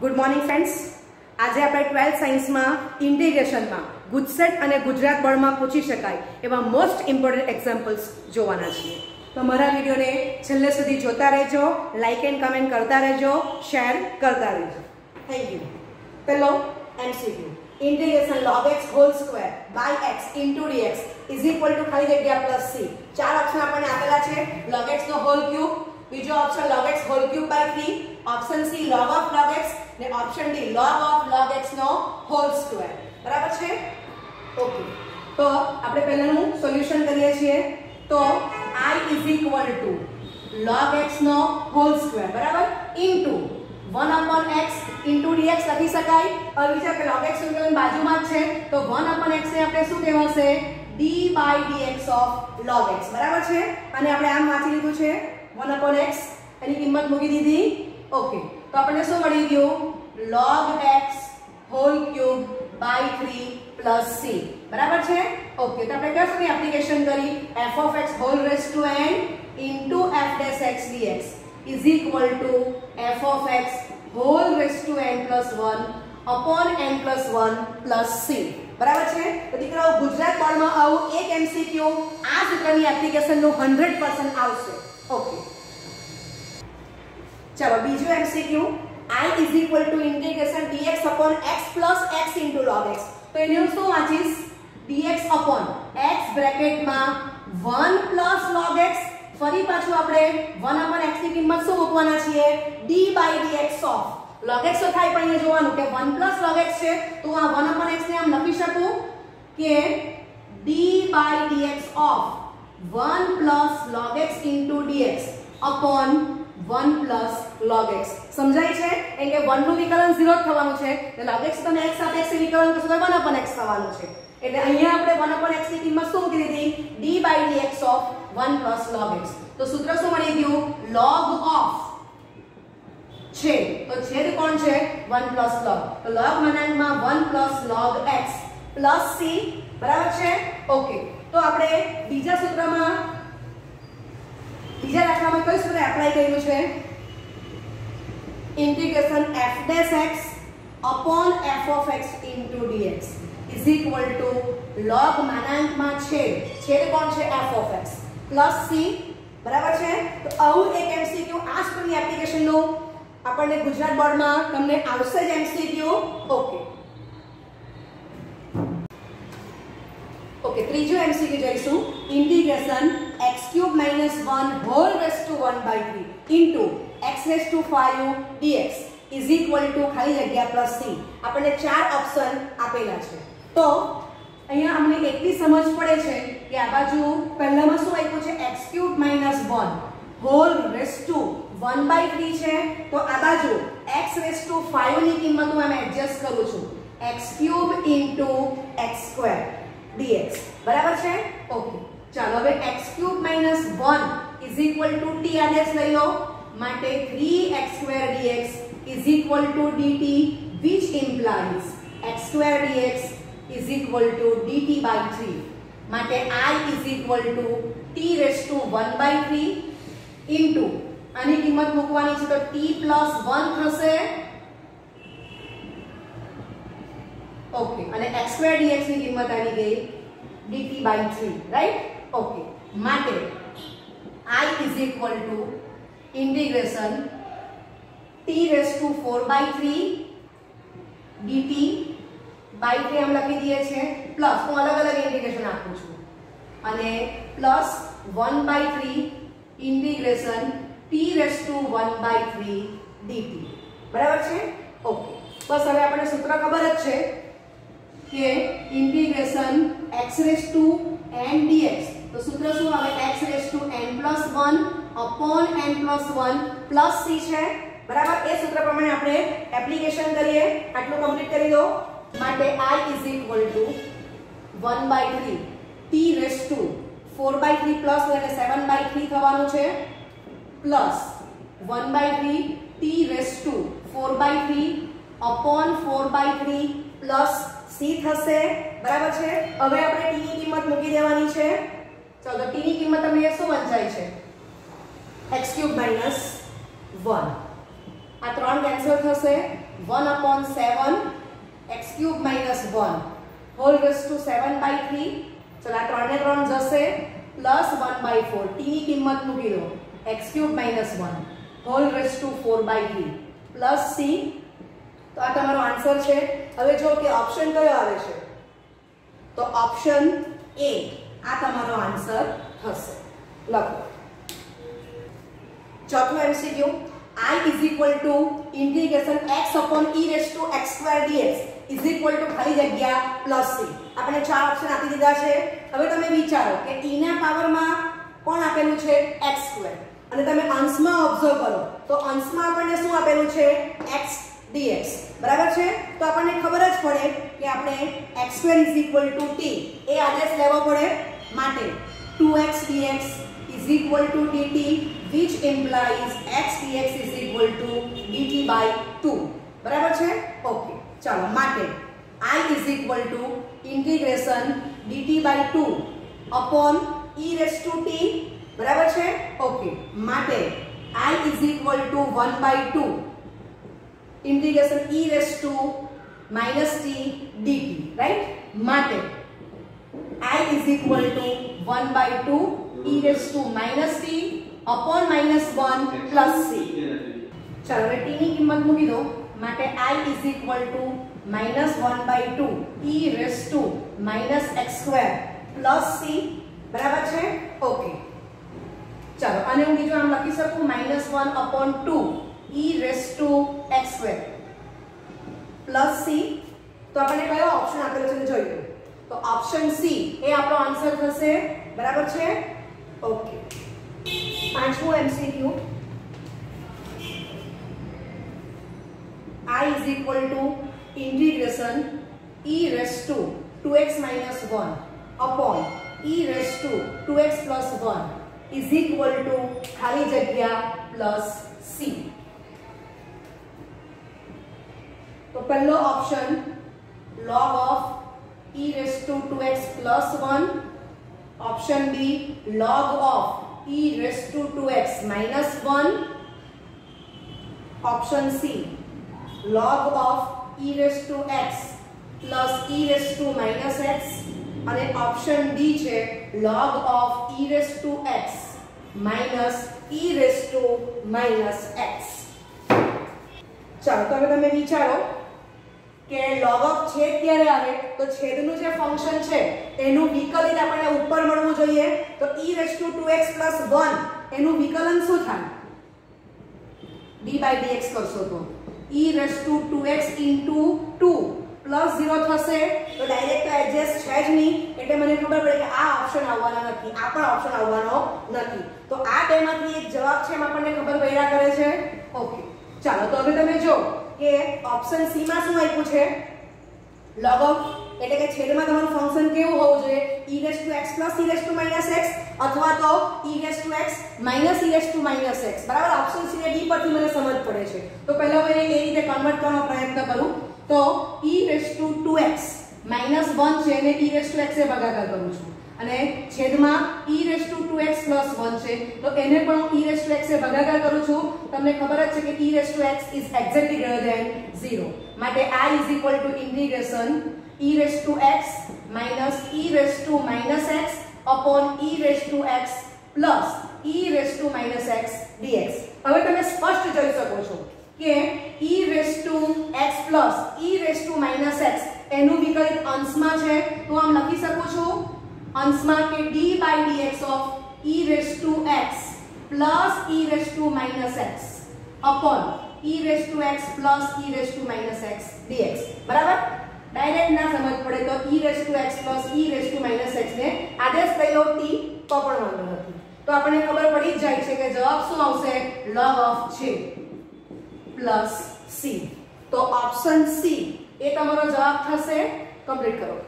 Good morning friends. आज આપણે 12th science માં ઇન્ટિગ્રેશન માં ગુજસેટ અને ગુજરાત બોર્ડ માં પૂછી શકાય એવા મોસ્ટ ઇમ્પોર્ટન્ટ એક્ઝામ્પલ્સ જોવાના છીએ। તો મારા વિડિયોને છેલ્લે સુધી જોતા રહેજો, લાઈક એન્ડ કમેન્ટ કરતા રહેજો, શેર કરતા રહેજો। Thank you. પહેલો MCQ, integration log x whole square by x into dx is equal to खाली जग्या प्लस c। चार ऑप्शन આપણને આપેલા છે, log x નો હોલ ક્યુબ, બીજો option log x whole cube by 3, option c log of log x ને option d log of log x નો હોલ સ્ક્વેર। બરાબર છે? ઓકે, તો આપણે પહેલાનું સોલ્યુશન કરીએ છીએ। તો I is equal to log x નો હોલ સ્ક્વેર બરાબર into 1 upon x into dx લખી શકાય। હવે વિચાર કે log x સંકલન બાજુમાં જ છે તો 1 upon x ને આપણે શું કહેવાશે? d by dx of log x બરાબર છે। અને આપણે આમ વાંચી લીધું છે 1 upon x એની કિંમત મૂકી દીધી। ઓકે, તો આપણને શું મળી ગયું? log x whole cube by 3 plus c બરાબર છે। ઓકે, તો આપણે કઈ એપ્લિકેશન કરી? f of x whole raised to n into f dash x dx is equal to f of x whole raised to n plus 1 upon n plus 1 plus c બરાબર છે। તો દીકરાઓ ગુજરાત બોર્ડમાં આવું એક એમસીક્યુ આ સૂત્રની એપ્લિકેશનનું 100% આવશે। ઓકે, ચલો બીજો MCQ, I is equal to integration dx upon x plus x into log x। તો એને હું શું વાંચીશ? dx upon x બ્રેકેટમાં 1 plus log x, ફરી પાછું આપણે 1 upon x ની કિંમત શું મૂકવાના છીએ? d by dx of log x તો થાય પણ અહીંયા જોવાનું કે 1 plus log x છે તો આ 1 upon x ને આમ લખી શકું કે d by dx of 1 plus log x into dx upon 1 plus log x। સમજાય છે? એટલે કે 1 નું વિકલન 0 થવાનું છે એટલે log x તમે x સાપેક્ષે વિકલન કરશો તો 1 upon x થવાનું છે। એટલે અહીંયા આપણે 1 upon x ની કિંમત શું મૂકી દીધી? d by dx of 1 plus log x। તો સૂત્ર શું મળી ગયું? log of છેદ, તો છેદ કોણ છે? 1 plus log, તો log મનાંકમાં 1 plus log x plus c બરાબર છે। ઓકે, તો આપણે બીજા સૂત્રમાં બીજા દાખલામાં કઈ સૂત્ર એપ્લાય કર્યું છે? Integration f dash x upon f of x into dx is equal to log મનાંકમાં છેદ, છેદ કોણ છે? f of x plus c બરાબર છે। તો આવું એક એમસીક્યુ આ સૂત્રની એપ્લિકેશનનું આપણને ગુજરાત બોર્ડમાં તમને આવશે જ એમસીક્યુ। ઓકે ઓકે, ત્રીજો એમસીક્યુ જોઈશું, integration x³ - 1 whole raised to 1 by 3 into x raised to 5 dx is equal to ખાલી જગ્યા plus c। આપણને ચાર ઓપ્શન આપેલા છે। તો અહીંયા અમને એટલી સમજ પડે છે કે આ બાજુ પહેલામાં શું આપ્યું છે? x³ - 1 whole raised to 1 by 3 છે તો આ બાજુ x raised to 5 ની કિંમત હું આમ એડજસ્ટ કરું છું, x³ into x² dx બરાબર છે। ઓકે, ચાલો હવે x³ - 1 is equal to t આદેશ લઈ લો, માટે 3x² dx is equal to dt which implies x² dx is equal to dt by 3, માટે I is equal to t raised to 1 by 3 into આની કિંમત મૂકવાની છે તો t plus 1 થશે। ઓકે, અને x² dx ની કિંમત આવી ગઈ dt by 3 રાઈટ। ઓકે, માટે I is equal to integration t raised to 4 by 3 dt by 3 हम લખી દઈએ છે, પ્લસ હું અલગ અલગ ઇન્ટિગ્રેશન આપું છું અને plus 1 by 3 integration t raised to 1 by 3 dt બરાબર છે। ઓકે, બસ હવે આપણને સૂત્ર ખબર જ છે કે integration x raised to n dx, તો સૂત્ર શું આવે? x raised to n plus 1 upon n plus 1 plus c છે બરાબર। એ સૂત્ર પ્રમાણે આપણે એપ્લિકેશન કરીએ। આટલું કમ્પ્લીટ કરી દો, માટે I is equal to 1 by 3 t raised to 4 by 3 plus એટલે 7 by 3 થવાનું છે plus 1 by 3 t raised to 4 by 3 upon 4 by 3 plus c થશે બરાબર છે। હવે આપણે t ની કિંમત મૂકી દેવાની છે। ચાલો t ની કિંમત તમને શું વંચાય છે? x³ - 1 આ 3 કેન્સલ થશે 1/7 x cube minus 1 whole raised to 7/3 चलो 3 ને 3 જશે plus 1/4 t ની કિંમત મૂકી દો x cube minus 1 whole raised to 4/3 plus c તો આ તમારો આન્સર છે હવે જો કે ઓપ્શન કયો આવે છે તો ઓપ્શન એ આ તમારો આન્સર થશે લખો ચોથું MCQ I is equal to integration x upon e raised to x square dx is equal to ખાલી જગ્યા plus c આપણે ચાર ઓપ્શન આપી દીધા છે હવે તમે વિચારો કે e ના પાવરમાં કોણ આપેલું છે x સ્ક્વેર અને તમે અંશમાં ઓબ્ઝર્વ કરો તો અંશમાં આપણને શું આપેલું છે x dx બરાબર છે તો આપણને ખબર જ પડે કે આપણે x square is equal to t એ આદેશ લેવો પડે માટે 2x dx is equal to dt which implies x dx is equal to dt by 2 બરાબર છે ઓકે ચાલો માટે I is equal to integration dt by 2 upon e raised to t બરાબર છે ઓકે માટે I is equal to 1/2 integration e raised to minus t dt right માટે I is equal to 1/2 e raised to minus t upon minus 1 plus c ચાલો હવે t ની કિંમત મૂકી દો માટે I is equal to minus 1/2 e raised to minus x square plus c બરાબર છે ઓકે ચાલો અને હું બીજું આમ લખી શકું -1/2 e raised to x square plus c તો આપણે કયો ઓપ્શન આપેલો છે જોઈશું તો ઓપ્શન સી એ આપણો આન્સર થશે બરાબર છે ઓકે પાંચમું MCQ I is equal to integration e raised to 2x minus 1 upon e raised to 2x plus 1 is equal to ખાલી જગ્યા plus c તો પહેલો option log of e raised to 2x plus 1 option b log of e raised to 2x minus 1 option c log of e raised to x plus e raised to minus x અને option d છે log of e raised to x minus e raised to minus x ચાલો તો હવે તમે વિચારો કે log of છેદ ક્યારે આવે તો છેદનું જે ફંક્શન છે એનું વિકલિત આપણને ઉપર મળવું જોઈએ તો e raised to 2x plus 1 એનું વિકલન શું થાય d/dx કરશો તો e raised to 2x into 2 plus 0 થશે તો ડાયરેક્ટ તો એડજસ્ટ છે જ નહીં એટલે મને ખબર પડે કે આ ઓપ્શન આવવાનો નથી આ પણ ઓપ્શન આવવાનો નથી તો આ બેમાંથી એક જવાબ છે એમ આપણને ખબર પડ્યા કરે છે ઓકે ચાલો તો હવે તમે જો કે ઓપ્શન સી માં શું આપ્યું છે log of એટલે કે છેદમાં તમારું ફંક્શન કેવું હોવું જોઈએ e raised to x plus e raised to minus x અથવા તો e raised to x minus e raised to minus x બરાબર ઓપ્શન સી ને ડી પરથી મને સમજ પડે છે તો પહેલા હું એને એ રીતે કન્વર્ટ કરવાનો પ્રયત્ન કરું તો e raised to 2x minus 1 છે અને e raised to x એ ભાગાકાર કરું છું અને છેદમાં e raised to 2x plus 1 છે તો એને પણ હું e raised to x એ ભાગાકાર કરું છું તમને ખબર જ છે કે e raised to x is exactly greater than 0 માટે I is equal to integration e raised to x minus e raised to minus x upon e raised to x plus e raised to minus x dx હવે તમે સ્પષ્ટ જોઈ શકો છો કે e raised to x plus e raised to minus x એનું વિકલિત અંશમાં છે તો આમ લખી શકું છું અંશમાં કે d/dx of e raised to x plus e raised to minus x upon e raised to x plus e raised to minus x dx બરાબર ડાયરેક્ટ ના સમજ પડે તો e raised to x plus e raised to minus x ને આદેશ લઈ લો t તો પણ વાંધો નથી તો આપણને ખબર પડી જ જાય છે કે જવાબ શું આવશે log of છે plus c તો ઓપ્શન c એ તમારો જવાબ થશે કમ્પ્લીટ કરો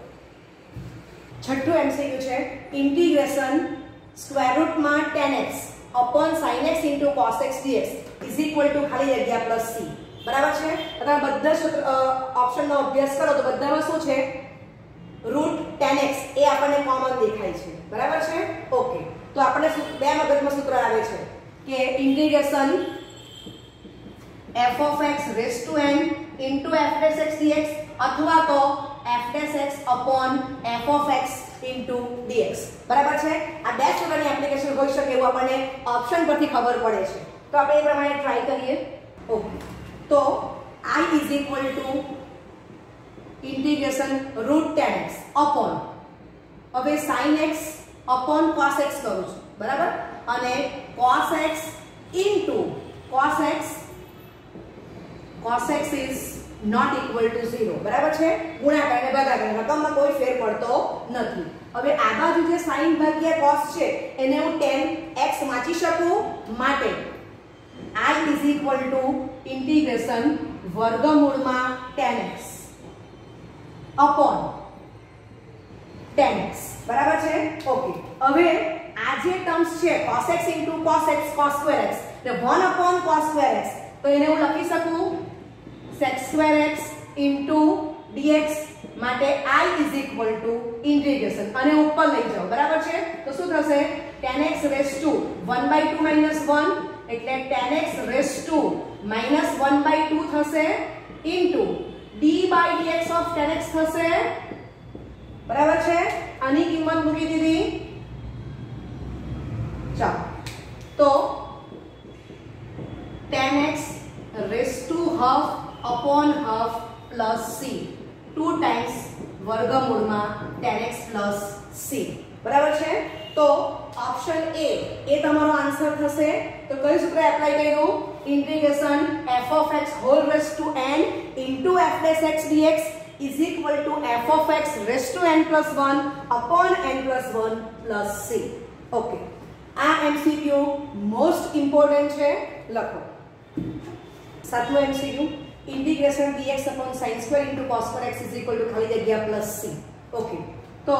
છઠ્ઠું એમસીક્યુ છે ઇન્ટિગ્રેશન સ્ક્વેર રૂટ માં tan x upon sin x into cos x dx is equal to ખાલી જગ્યા plus c બરાબર છે તમે બધા ઓપ્શનનો અભ્યાસ કરો તો બધામાં શું છે રૂટ tan x એ આપણને કોમન દેખાય છે બરાબર છે ઓકે તો આપણે બે મગજમાં સૂત્ર આવે છે કે integration f of x raised to n into f dash x dx અથવા તો f dash x upon f of x into dx બરાબર છે। આ બે પ્રકારની એપ્લિકેશન હોઈ શકે એવું આપણને ઓપ્શન પરથી ખબર પડે છે। તો આપણે એ પ્રમાણે ટ્રાય કરીએ। ઓકે, તો I is equal to integration root tan x upon હવે sin x upon cos x કરું છું બરાબર, અને cos x into cos x is not equal to 0 બરાબર છે। ગુણાકાર અને ભાગાકાર રકમમાં કોઈ ફેર પડતો નથી। હવે આ બાજુ જે sin ભાગ્યા cos છે એને હું tan x વાંચી શકું માટે I is equal to integration વર્ગમૂળમાં tan x upon tan x બરાબર છે। ઓકે, હવે આ જે ટર્મ્સ છે cos x into cos x cos square x એટલે 1 upon cos square x, તો એને હું લખી શકું sec square x into dx માટે I is equal to integration અને ઉપર લઈ જાઓ બરાબર છે। તો શું થશે tan x raised to 1/2 minus 1 એટલે tan x raised to minus 1/2 થશે into d by dx of tan x થશે બરાબર છે। આની કિંમત મૂકી દીધી, ચાલો તો tan x raised to half upon half plus c 2 times વર્ગમૂળમાં tan x plus c બરાબર છે। તો ઓપ્શન એ તમારો આન્સર થશે। તો કયું સૂત્ર એપ્લાય કર્યું? Integration f of x whole raised to n into f dash x dx is equal to f of x raised to n plus 1 upon n plus 1 plus c। Okay, આ MCQ most important છે, લખો। સાતમો MCQ integration dx upon sin square into cos square x is equal to ખાલી જગ્યા plus c। Okay, તો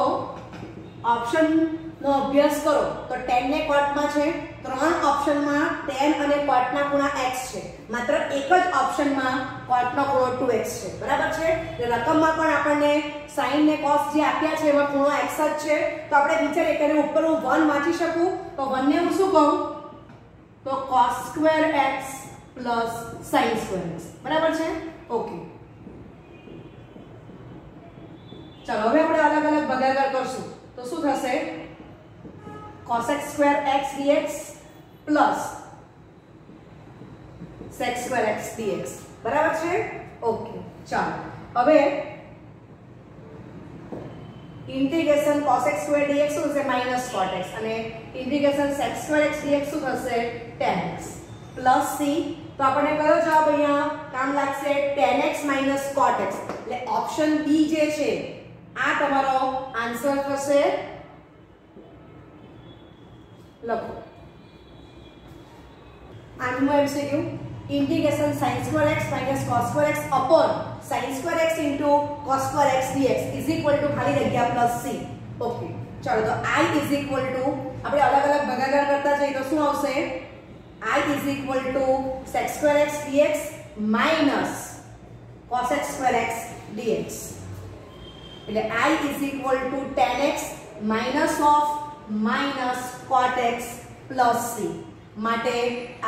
option નો અભ્યાસ કરો તો tan ને કોટમાં છે, ત્રણ ઓપ્શનમાં tan અને કોટના ખૂણા x છે, માત્ર એક જ ઓપ્શનમાં કોટનો ખૂણો 2x છે બરાબર છે। એટલે રકમમાં પણ આપણને sin ને cos જે આપ્યા છે એમાં ખૂણો x જ છે। તો આપણે વિચારીએ કે ઉપર હું 1 વાંચી શકું તો 1 ને હું શું કહું તો cos square x plus sin square x બરાબર છે। ઓકે, ચાલો હવે આપણે અલગ અલગ ભાગાકાર કરશું તો શું થશે cos x square x dx plus sec square x dx બરાબર છે। ઓકે, ચાલો હવે integration cos x square dx શું થશે minus cot x અને integration sec square x dx શું થશે tan x plus c। તો આપણને કયો જવાબ અહીંયા કામ લાગશે tan x minus cot x એટલે ઓપ્શન બી જે છે આ તમારો આન્સર થશે। લખો આઠમો MCQ integration sin square x minus cos square x upon sin square x into cos square x dx is equal to ખાલી જગ્યા plus c। ઓકે, ચાલો તો I is equal to આપણે અલગ અલગ ભાગાકાર કરતા જઈએ તો શું આવશે I is equal to sec square x dx minus cos x square x dx એટલે I is equal to tan x minus of minus cot x plus c માટે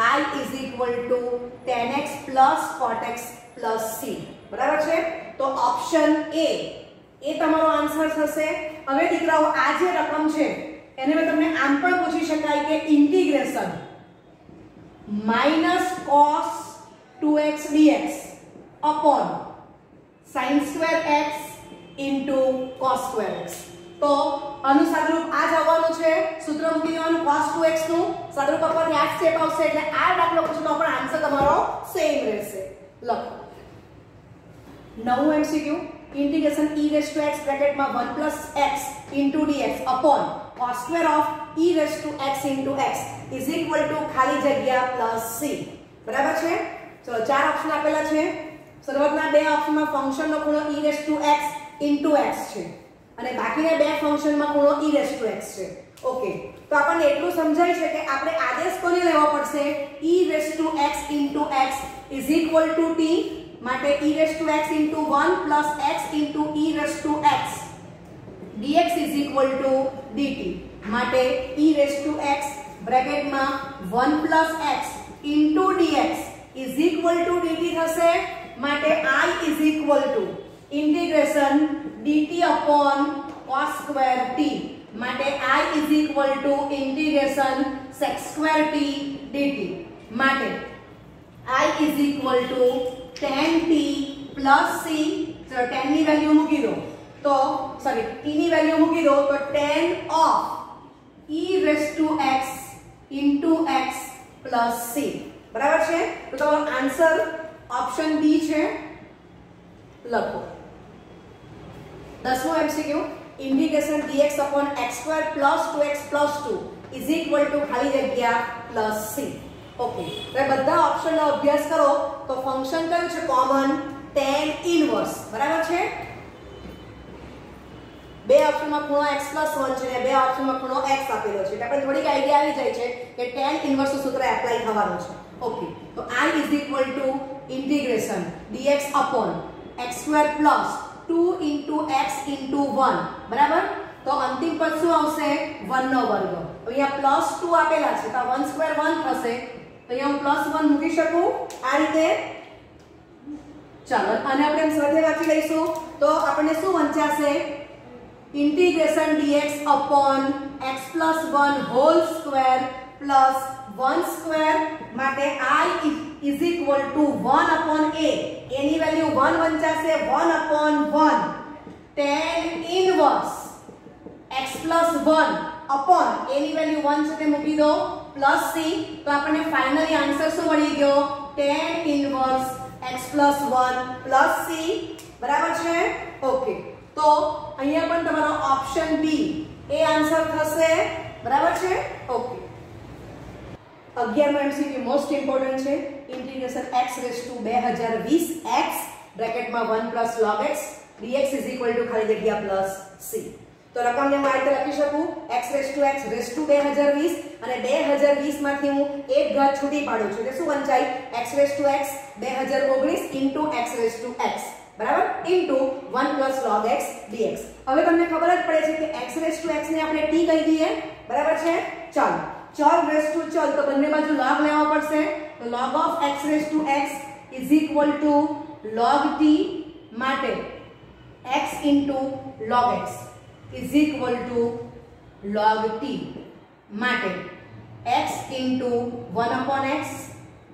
I is equal to tan x plus cot x plus c બરાબર છે। તો option A તમારો answer થશે। હવે દીકરાઓ આ જે રકમ છે એને મેં તમને આમ પણ પૂછી શકાય કે integration minus cos 2x dx upon sin square x into cos square x તો આનું સાદુરૂપ આ જ આવવાનું છે। સૂત્ર મૂકી દેવાનું cos 2x નું સાદુરૂપ આપવાથી આ સ્ટેપ આવશે એટલે આ દાખલો પૂછો તો પણ આન્સર તમારો સેમ રહેશે। લખો નવું MCQ integration e raised to x બ્રેકેટમાં 1 plus x into dx upon cos square of e raised to x into x is equal to ખાલી જગ્યા plus c બરાબર છે। ચલો ચાર ઓપ્શન આપેલા છે। શરૂઆતના બે ઓપ્શનમાં ફંક્શનનો ખૂણો e raised to x into x છે અને બાકીના બે ફંક્શનમાં ખૂણો e raised to x છે। ઓકે, તો આપણને એટલું સમજાય છે કે આપણે આદેશ કોને લેવો પડશે e raised to x into x is equal to t માટે e raised to x into 1 plus x into e raised to x dx is equal to dt માટે e raised to x બ્રેકેટમાં 1 plus x into dx is equal to dt થશે માટે I is equal to integration dt upon cos square t માટે I is equal to integration sec square t dt માટે I is equal to tan t plus c ચલો tan ની value મૂકી દો તો sorry t ની value મૂકી દો તો tan of e raised to x into x plus c બરાબર છે તો તમારો આન્સર ઓપ્શન બી છે લખો 10મો MCQ integration dx upon x square plus 2x plus 2 is equal to ખાલી જગ્યા plus c ઓકે હવે બધા ઓપ્શનનો અભ્યાસ કરો તો ફંક્શન કયું છે કોમન tan ઇન્વર્સ બરાબર છે બે ઓપ્શનમાં ખૂણો x + 1 છે અને બે ઓપ્શનમાં ખૂણો x આપેલો છે એટલે આપણે થોડીક આઈડિયા આવી જાય છે કે tan ઇન્વર્સ નું સૂત્ર એપ્લાય થવાનું છે ઓકે તો I is equal to integration dx upon x square plus 2 into x into 1 બરાબર તો અંતિમ પદ શું આવશે 1 નો વર્ગ અહીંયા +2 આપેલા છે તો 1 સ્ક્વેર 1 થશે તો અહીંયા હું +1 મૂકી શકું આ રીતે ચાલો આને આપણે સાથે વાંચી લઈશું તો આપણને શું વંચાશે integration dx upon x plus 1 whole square plus 1 square માટે I is equal to 1 upon a ની value 1 વંચાશે 1 upon 1 tan inverse x plus 1 upon a ની વેલ્યુ 1 છે તે મૂકી દો plus c તો આપણને ફાઇનલી આન્સર શું મળી ગયો tan inverse x plus 1 plus c બરાબર છે ઓકે તો અહીંયા પણ તમારો ઓપ્શન બી એ આન્સર થશે બરાબર છે ઓકે 11મો MCQ મોસ્ટ ઇમ્પોર્ટન્ટ છે integration x raised to 2020 x બ્રેકેટમાં 1 plus log x dx is equal to ખાલી જગ્યા plus c તો રકમને હું આ રીતે લખી શકું x raised to 2020 અને 2020 માંથી હું એક ઘાત છૂટી પાડું છું એટલે શું વંચાય x raised to x 2019 into x raised to x બરાબર into 1 plus log x dx હવે તમને ખબર જ પડે છે કે x raised to x ને આપણે t કહી દઈએ બરાબર છે ચાલો ચલ raised to ચલ તો બંને બાજુ log લેવા પડશે તો log of x raised to x is equal to log t માટે x into log x is equal to log t માટે x into 1 upon x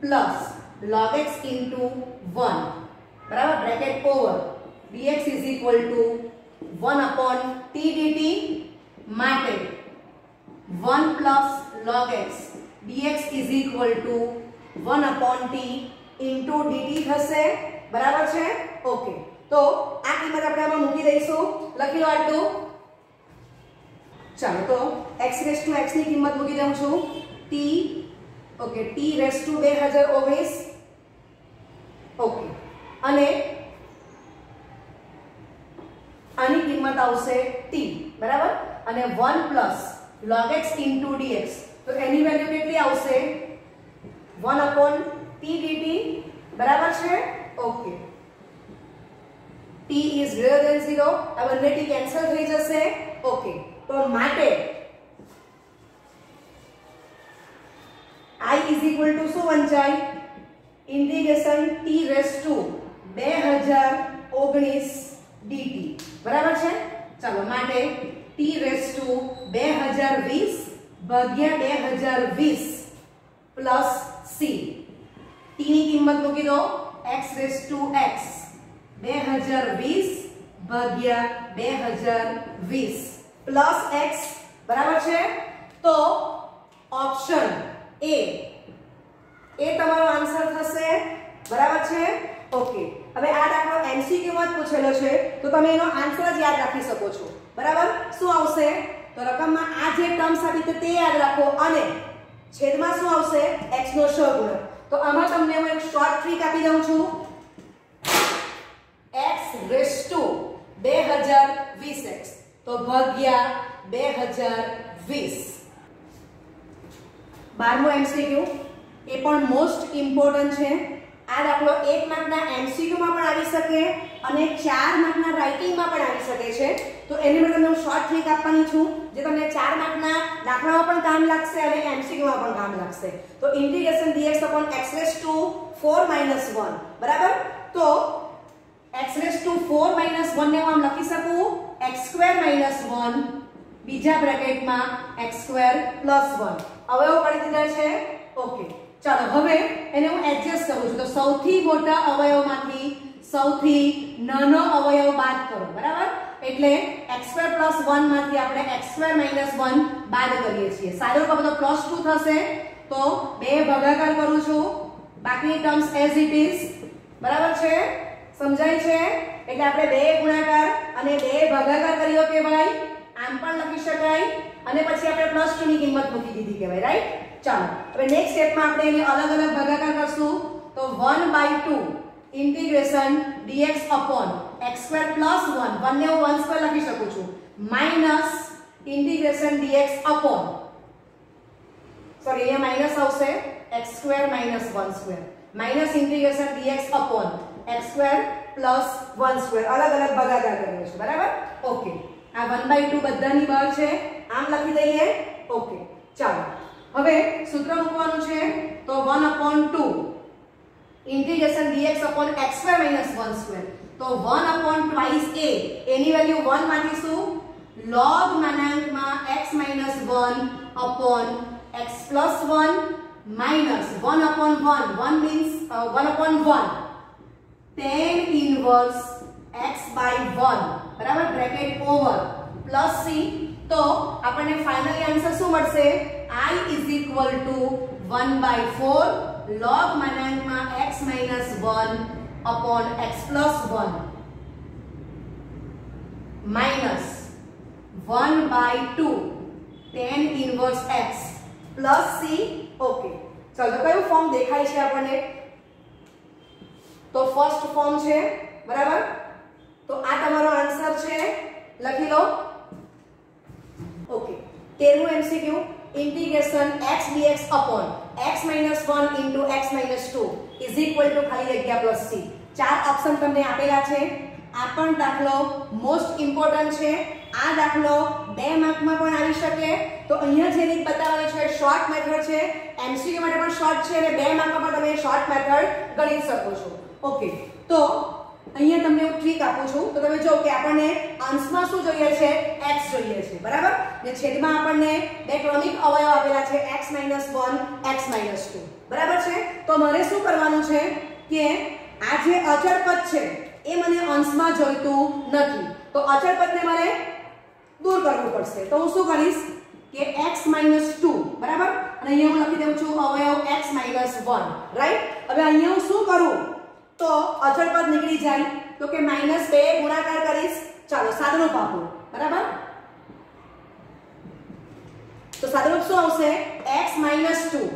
plus log x into 1 બરાબર bracket over dx is equal to 1 upon t dt માટે 1 plus log x dx is equal to 1 upon t into dt થશે બરાબર છે okay તો આ કિંમત આપણે આમાં મૂકી દઈશું લખી લો આટલું ચાલો તો x raised to x ની કિંમત મૂકી દઉં છું t okay t raised to 2019 okay અને આની કિંમત આવશે t બરાબર અને 1 plus log x into dx તો એની વેલ્યુ કેટલી આવશે 1 upon t dt બરાબર છે okay t is greater than 0 આ બંને t કેન્સલ થઈ જશે ઓકે તો માટે I is equal to શું વંચાય integration t raised to 2019 dt બરાબર છે ચાલો માટે t raised to 2020 ભાગ્યા 2020 પ્લસ c t ની કિંમત મૂકી દો x raised to x 2020 ભાગ્યા 2020 પ્લસ x બરાબર છે તો ઓપ્શન એ તમારો આન્સર થશે બરાબર છે ઓકે હવે આ દાખલો MCQ માં પૂછેલો છે તો તમે એનો આન્સર જ યાદ રાખી શકો છો બરાબર શું આવશે તો રકમમાં આ જે ટર્મ્સ આપી છે તે યાદ રાખો અને છેદમાં શું આવશે x નો સહગુણક તો આમાં તમને હું એક શોર્ટ ટ્રીક આપી દઉં છું x raised to 2020x તો ભાગ્યા 2020 12મો MCQ એ પણ મોસ્ટ ઇમ્પોર્ટન્ટ છે આ દાખલો 1 માર્કના MCQ માં પણ આવી શકે અને 4 માર્કના રાઇટિંગમાં પણ આવી શકે છે તો એની માટે હું શોર્ટ ટ્રીક આપવાની છું જે તમને 4 માર્કના દાખલામાં પણ કામ લાગશે અને MCQ માં પણ કામ લાગશે તો integration dx upon x raised to 4 - 1 બરાબર તો x⁴ - 1 ને હું આમ લખી શકું x² - 1 બીજા બ્રેકેટમાં x² + 1 અવયવ કરી દીધા છે. ઓકે, ચાલો હવે એને હું એડજસ્ટ કરું છું. તો સૌથી મોટા અવયવમાંથી સૌથી નાનો અવયવ બાદ કરો. બરાબર, એટલે x² + 1 માંથી આપણે x² - 1 બાદ કરીએ છીએ. સાદો રૂપ બધો +2 થશે. તો 2 ભાગાકાર કરું છું, બાકીની ટર્મ્સ એઝ ઇટ ઇઝ. બરાબર છે, સમજાય છે? એટલે આપણે 2 ગુણાકાર અને 2 ભાગાકાર કર્યો કે ભાઈ, આમ પણ લખી શકાય અને પછી આપણે +2 ની કિંમત મૂકી દીધી કહેવાય. રાઈટ, ચાલો હવે નેક્સ્ટ સ્ટેપમાં આપણે એને અલગ અલગ ભાગાકાર કરશું. તો 1/2 ઇન્ટિગ્રેશન dx upon x² + 1 1 ને હું 1² લખી શકું છું minus integration dx upon sorry અહીંયા માઈનસ આવશે x² - 1² minus integration dx upon x² + 1² અલગ અલગ ભાગાકાર કરીએ છીએ. બરાબર, ઓકે. આ 1/2 બધાની બહાર છે, આમ લખી દઈએ. ઓકે, ચાલો હવે સૂત્ર મૂકવાનું છે. તો 1/2 ઇન્ટિગ્રેશન dx upon x² - 1². તો 1/2 એની વેલ્યુ 1 માંથી શું log x - 1 upon x + 1 minus 1/1 1 means 1/1 tan inverse x/1 બરાબર ब्रैकेट ओवर प्लस c. तो આપણને ફાઇનલી આન્સર શું મળશે? I = 1/4 log x - 1 upon x + 1 minus 1/2 tan inverse x plus c. Okay, चलो કયું ફોર્મ દેખાય છે આપણને? તો ફર્સ્ટ ફોર્મ છે. બરાબર, તો આ તમારો આન્સર છે, લખી લો. ઓકે, 13મું MCQ integration x dx upon x - 1 into x - 2 is equal to ખાલી જગ્યા plus c. 4 ઓપ્શન તમને આપેલા છે. આ પણ દાખલો મોસ્ટ ઇમ્પોર્ટન્ટ છે. આ દાખલો 2 માર્કમાં પણ આવી શકે. તો અહીંયા જે રીત બતાવવાની છે શોર્ટ મેથડ છે, MCQ માટે પણ શોર્ટ છે અને 2 માર્કમાં પણ તમે શોર્ટ મેથડ ગણી શકો છો. ઓકે, તો અહીંયા તમને હું ટ્રીક આપું છું. તો તમે જો કે આપણને અંશમાં શું જોઈએ છે? x જોઈએ છે. બરાબર, ને છેદમાં આપણને 2 ક્રમિક અવયવ આપેલા છે x - 1 x - 2. બરાબર છે, તો મારે શું કરવાનું છે કે આ જે અચળ પદ છે એ મને અંશમાં જોઈતું નથી. તો અચળ પદને મારે દૂર કરવું પડશે. તો હું શું કરીશ કે x - 2 બરાબર, અને અહીંયા હું લખી દઉં છું અવયવ x - 1. રાઈટ, હવે અહીંયા હું શું કરું તો અચળ પદ નીકળી જાય. તો કે -2 ગુણાકાર કરીશ. ચાલો સાદરૂપ આપો. બરાબર, તો સાદરૂપ શું આવશે? x - 2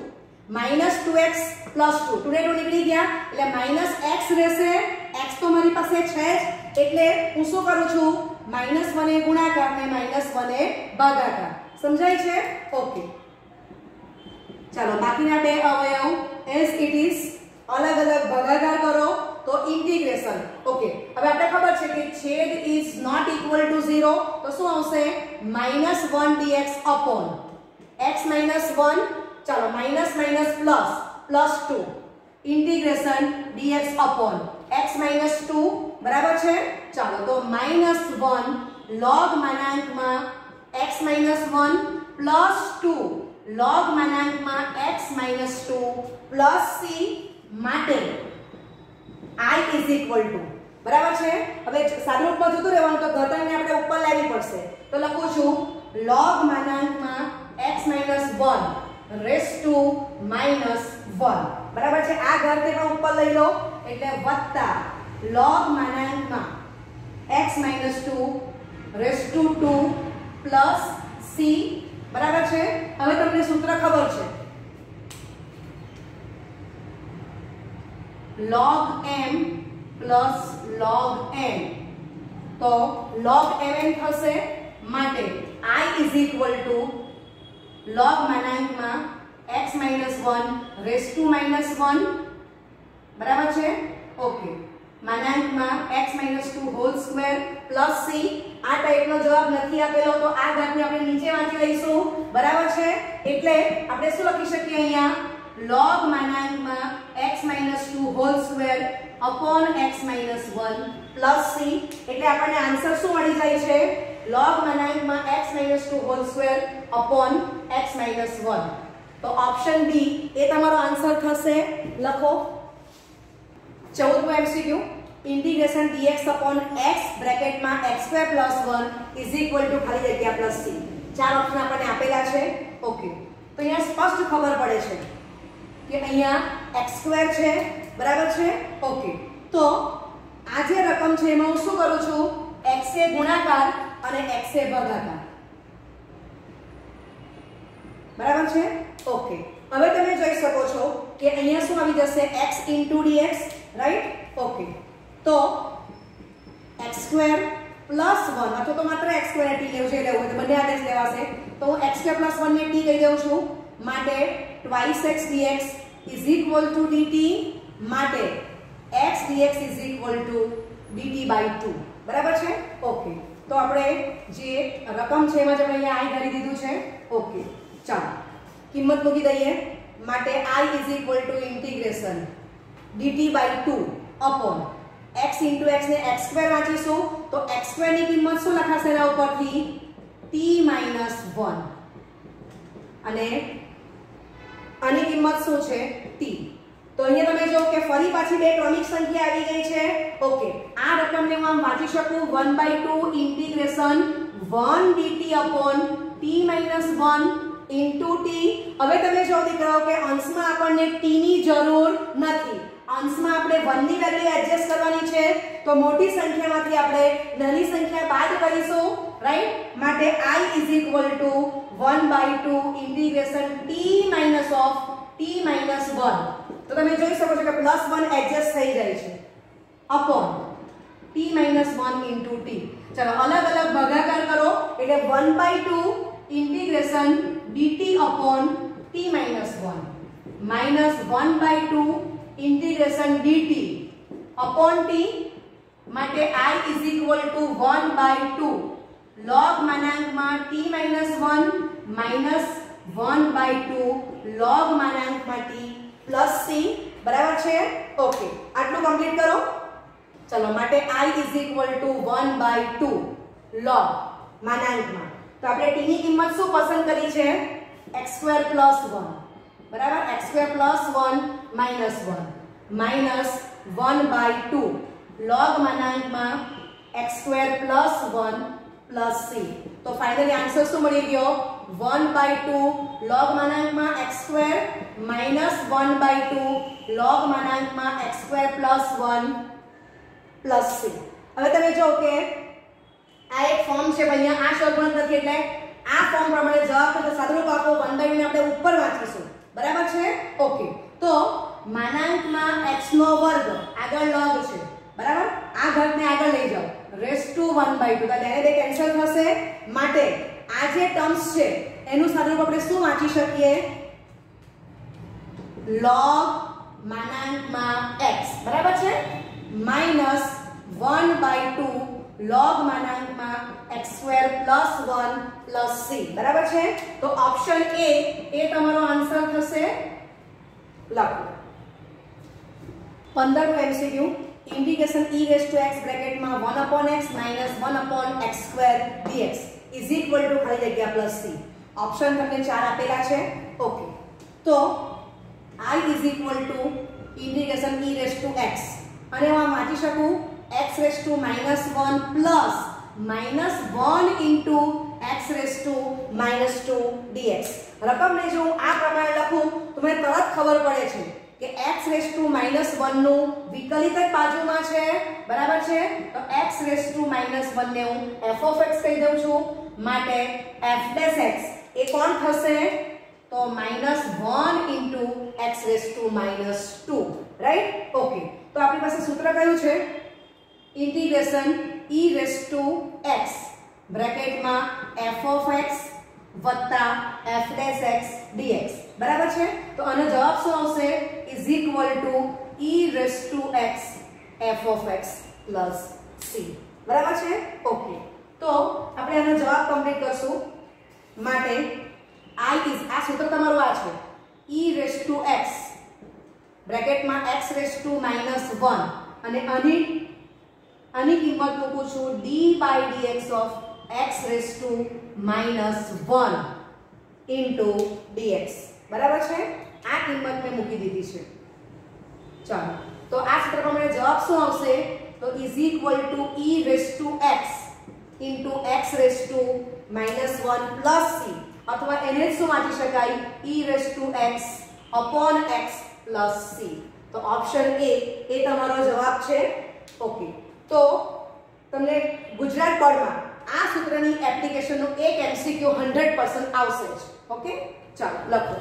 -2x + 2 2 ને 2 નીકળી ગયા એટલે -x રહેશે. x તો મારી પાસે છે જ, એટલે હું શું કરું છું -1 એ ગુણાકાર ને -1 એ ભાગાકાર. સમજાય છે? ઓકે, ચાલો બાકીના 2 અવયવ એઝ ઇટ ઇઝ અલગ અલગ ભાગાકાર કરો. તો ઇન્ટિગ્રેશન. ઓકે, હવે આપણે ખબર છે કે છેદ ઇઝ નોટ ઇક્વલ ટુ 0. તો શું આવશે? -1 dx upon x - 1. ચાલો minus minus plus +2 integration dx upon x - 2. બરાબર છે, ચાલો તો -1 log x - 1 +2 log x - 2 plus c માટે I = બરાબર છે. હવે સાદુરૂપમાં જતું રહેવાનું, તો ઘાતાંકને આપણે ઉપર લાવવી પડશે. તો લખું છું log x - 1 raised to -1. બરાબર છે, આ ઘાત પણ ઉપર લઈ લો એટલે વત્તા log x - 2 raised to 2 plus c. બરાબર છે. હવે તમને સૂત્ર ખબર છે log m plus log n. તો log mn થશે માટે I = log x - 1 raised to -1. બરાબર છે, okay, x - 2 whole square plus c. આ ટાઈપનો જવાબ નથી આપેલો તો આ ઘાતને આપણે નીચે વાંચી લઈશું. બરાબર છે, એટલે આપણે શું લખી શકીએ અહીંયા log માનાંકમાં x - 2 whole square upon x - 1 plus c, એટલે આપણને આન્સર શું મળી જાય છે? log માનાંકમાં x - 2 whole square upon x - 1. તો ઓપ્શન બી એ તમારો આન્સર થશે. લખો 14મો MCQ, integration dx upon x ब्रैकेटમાં x2 + 1 = ખાલી જગ્યા પ્લસ c. ચાર ઓપ્શન આપણને આપેલા છે. ઓકે, તો અહીંયા સ્પષ્ટ ખબર પડે છે કે અહીંયા x2 છે, બરાબર છે. ઓકે, તો આ જે રકમ છે એમાં હું શું કરું છું? x એ ગુણાકાર અને x એ ભાગાકાર, બરાબર છે. ઓકે, હવે તમે જોઈ શકો છો કે અહીંયા શું આવી જશે? x * dx, right. ઓકે, તો x2 + 1 અથવા તો માત્ર x2 ને t લેવું છે, લેવું તો બંને આદેશ લેવાશે. તો હું x2 + 1 ને t કહી દઉં છું, માટે 2x dx = dt, માટે x dx = dt/2, બરાબર છે. ઓકે, તો આપણે જે રકમ છે એમાં જ આપણે અહીંયા i ધરી દીધું છે. ઓકે, ચાલો કિંમત મૂકી દઈએ. માટે i = integration dt/2 upon x * x ને x2 વાંચીશું તો x2 ની કિંમત શું લખાશે એના ઉપરથી? t - 1, અને આની કિંમત શું છે? t. તો અહીંયા તમે જો કે ફરી પાછી બે ક્રમિક સંખ્યા આવી ગઈ છે. ઓકે, આ રકમને હું આમ વાંચી શકું 1/2 integration 1 dt upon t - 1 into t. હવે તમે જો દીકરાઓ કે અંશમાં આપણને t ની જરૂર નથી, અંશમાં આપણે 1 ની વેલ્યુ એડજસ્ટ કરવાની છે, તો મોટી સંખ્યામાંથી આપણે નાની સંખ્યા બાદ કરીશું, રાઈટ. માટે i = 1/2 ઇન્ટિગ્રેશન t - 1. તો તમે જોઈ શકો છો કે +1 એડજસ્ટ થઈ જાય છે અપોન t - 1 ઇન્ટુ t. ચલો અલગ અલગ ભાગાકાર કરો એટલે 1/2 integration dt upon t - 1 minus 1/2 integration dt upon t. માટે i = 1/2 log માનાંકમાં t - 1 minus 1/2 log માનાંકમાં t plus c, બરાબર છે. ઓકે, આટલું કમ્પ્લીટ કરો. ચલો, માટે i = 1/2 log માનાંકમાં, તો આપણે t ની કિંમત શું પસંદ કરી છે? x2 + 1, બરાબર. x2 + 1 -1 minus 1/2 log માનાંકમાં x2 + 1 plus c. તો ફાઇનલી આન્સર શું મળી ગયો? 1/2 log માનાંકમાં x2 minus 1/2 log માનાંકમાં x2 + 1 plus c. હવે તમે જો કે આ એક ફોર્મ છે, અહીંયા આ સહગુણક નથી, એટલે આ ફોર્મ પ્રમાણે જવાબ તો સાદુરૂપ આપો 1/2 ને આપણે ઉપર વાંચીશું, બરાબર છે. ઓકે, તો માનાંકમાં x નો વર્ગ આગળ log છે, બરાબર. આ ઘાતને આગળ લઈ જાઓ ⁻1/2, તો તેને કેન્સલ થશે. માટે આ જે ટર્મ્સ છે એનું સાદુરૂપ આપણે શું વાંચી શકીએ? log માનાંકમાં x, બરાબર છે, minus 1/2 log માનાંકમાં x2 + 1 plus c, બરાબર છે. તો ઓપ્શન એ તમારો આન્સર થશે. લખો 15મો એમસીક્યુ, इंटीग्रेशन e⁻x ब्रैकेटમાં 1/x માઈનસ 1/x2 dx = ખાલી જગ્યા પ્લસ c. ઓપ્શન તમને ચાર આપેલા છે. ઓકે, તો i = इंटीग्रेशन e⁻x, અને હું વાંચી શકું x⁻1 plus -1 into x⁻2 dx. રકમને જો હું આ પ્રમાણે લખું તો મને તરત ખબર પડે છે કે x⁻1 નું વિકલિત જ બાજુમાં છે, બરાબર છે. તો x⁻1 ને હું f(x) કહી દઉં છું, માટે f'(x) એ કોણ થશે? તો -1 ઇન્ટુ x⁻2, રાઈટ. ઓકે, તો આપણી પાસે સૂત્ર કયું છે? इंटीग्रेशन e⁻x બ્રેકેટમાં f(x) વત્તા f'(x) dx, બરાબર છે. તો આનો જવાબ શું આવશે? e⁻x f(x) પ્લસ c, બરાબર છે. ઓકે, તો આપણે આનો જવાબ કમ્પ્લીટ કરશું. માટે i આ સૂત્ર તમારું આ છે, e રેઝ ટુ x બ્રેકેટમાં x રેઝ ટુ -1 અને આની કિંમત મૂકું છું d/dx of x raise to -1 into dx. બરાબર છે? આ કિંમત મેં મૂકી દીધી છે. ચાલો, તો આ સૂત્ર પ્રમાણે જવાબ શું આવશે? તો is equal to e raise to x into x raise to -1 plus c, અથવા એને શું વાંચી શકાય? e raise to x upon x plus c. તો ઓપ્શન એ તમારો જવાબ છે. ઓકે, તો તમને ગુજરાત બોર્ડમાં આ સૂત્રની એપ્લિકેશનનું એક એમસીક્યુ 100% આવશે જ. ઓકે, ચાલો લખો.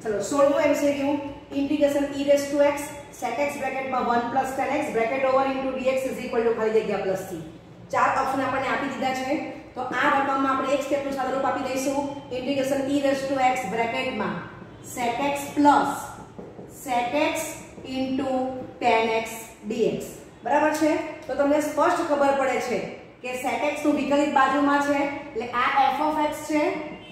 ચલો 16મું MCQ, integration e raise to x sec x બ્રેકેટમાં 1 + tan x bracket over into dx is equal to ખાલી જગ્યા પ્લસ c. ચાર ઓપ્શન આપણને આપી દીધા છે. તો આ વર્ગમાં આપણે એક સ્ટેપનું સાદુરૂપ આપી દઈશું. Integration e raise to x બ્રેકેટમાં sec x plus sec x into tan x dx. બરાબર છે? તો તમને સ્પષ્ટ ખબર પડે છે કે sec x નું વિકલિત બાજુમાં છે, એટલે આ f of x છે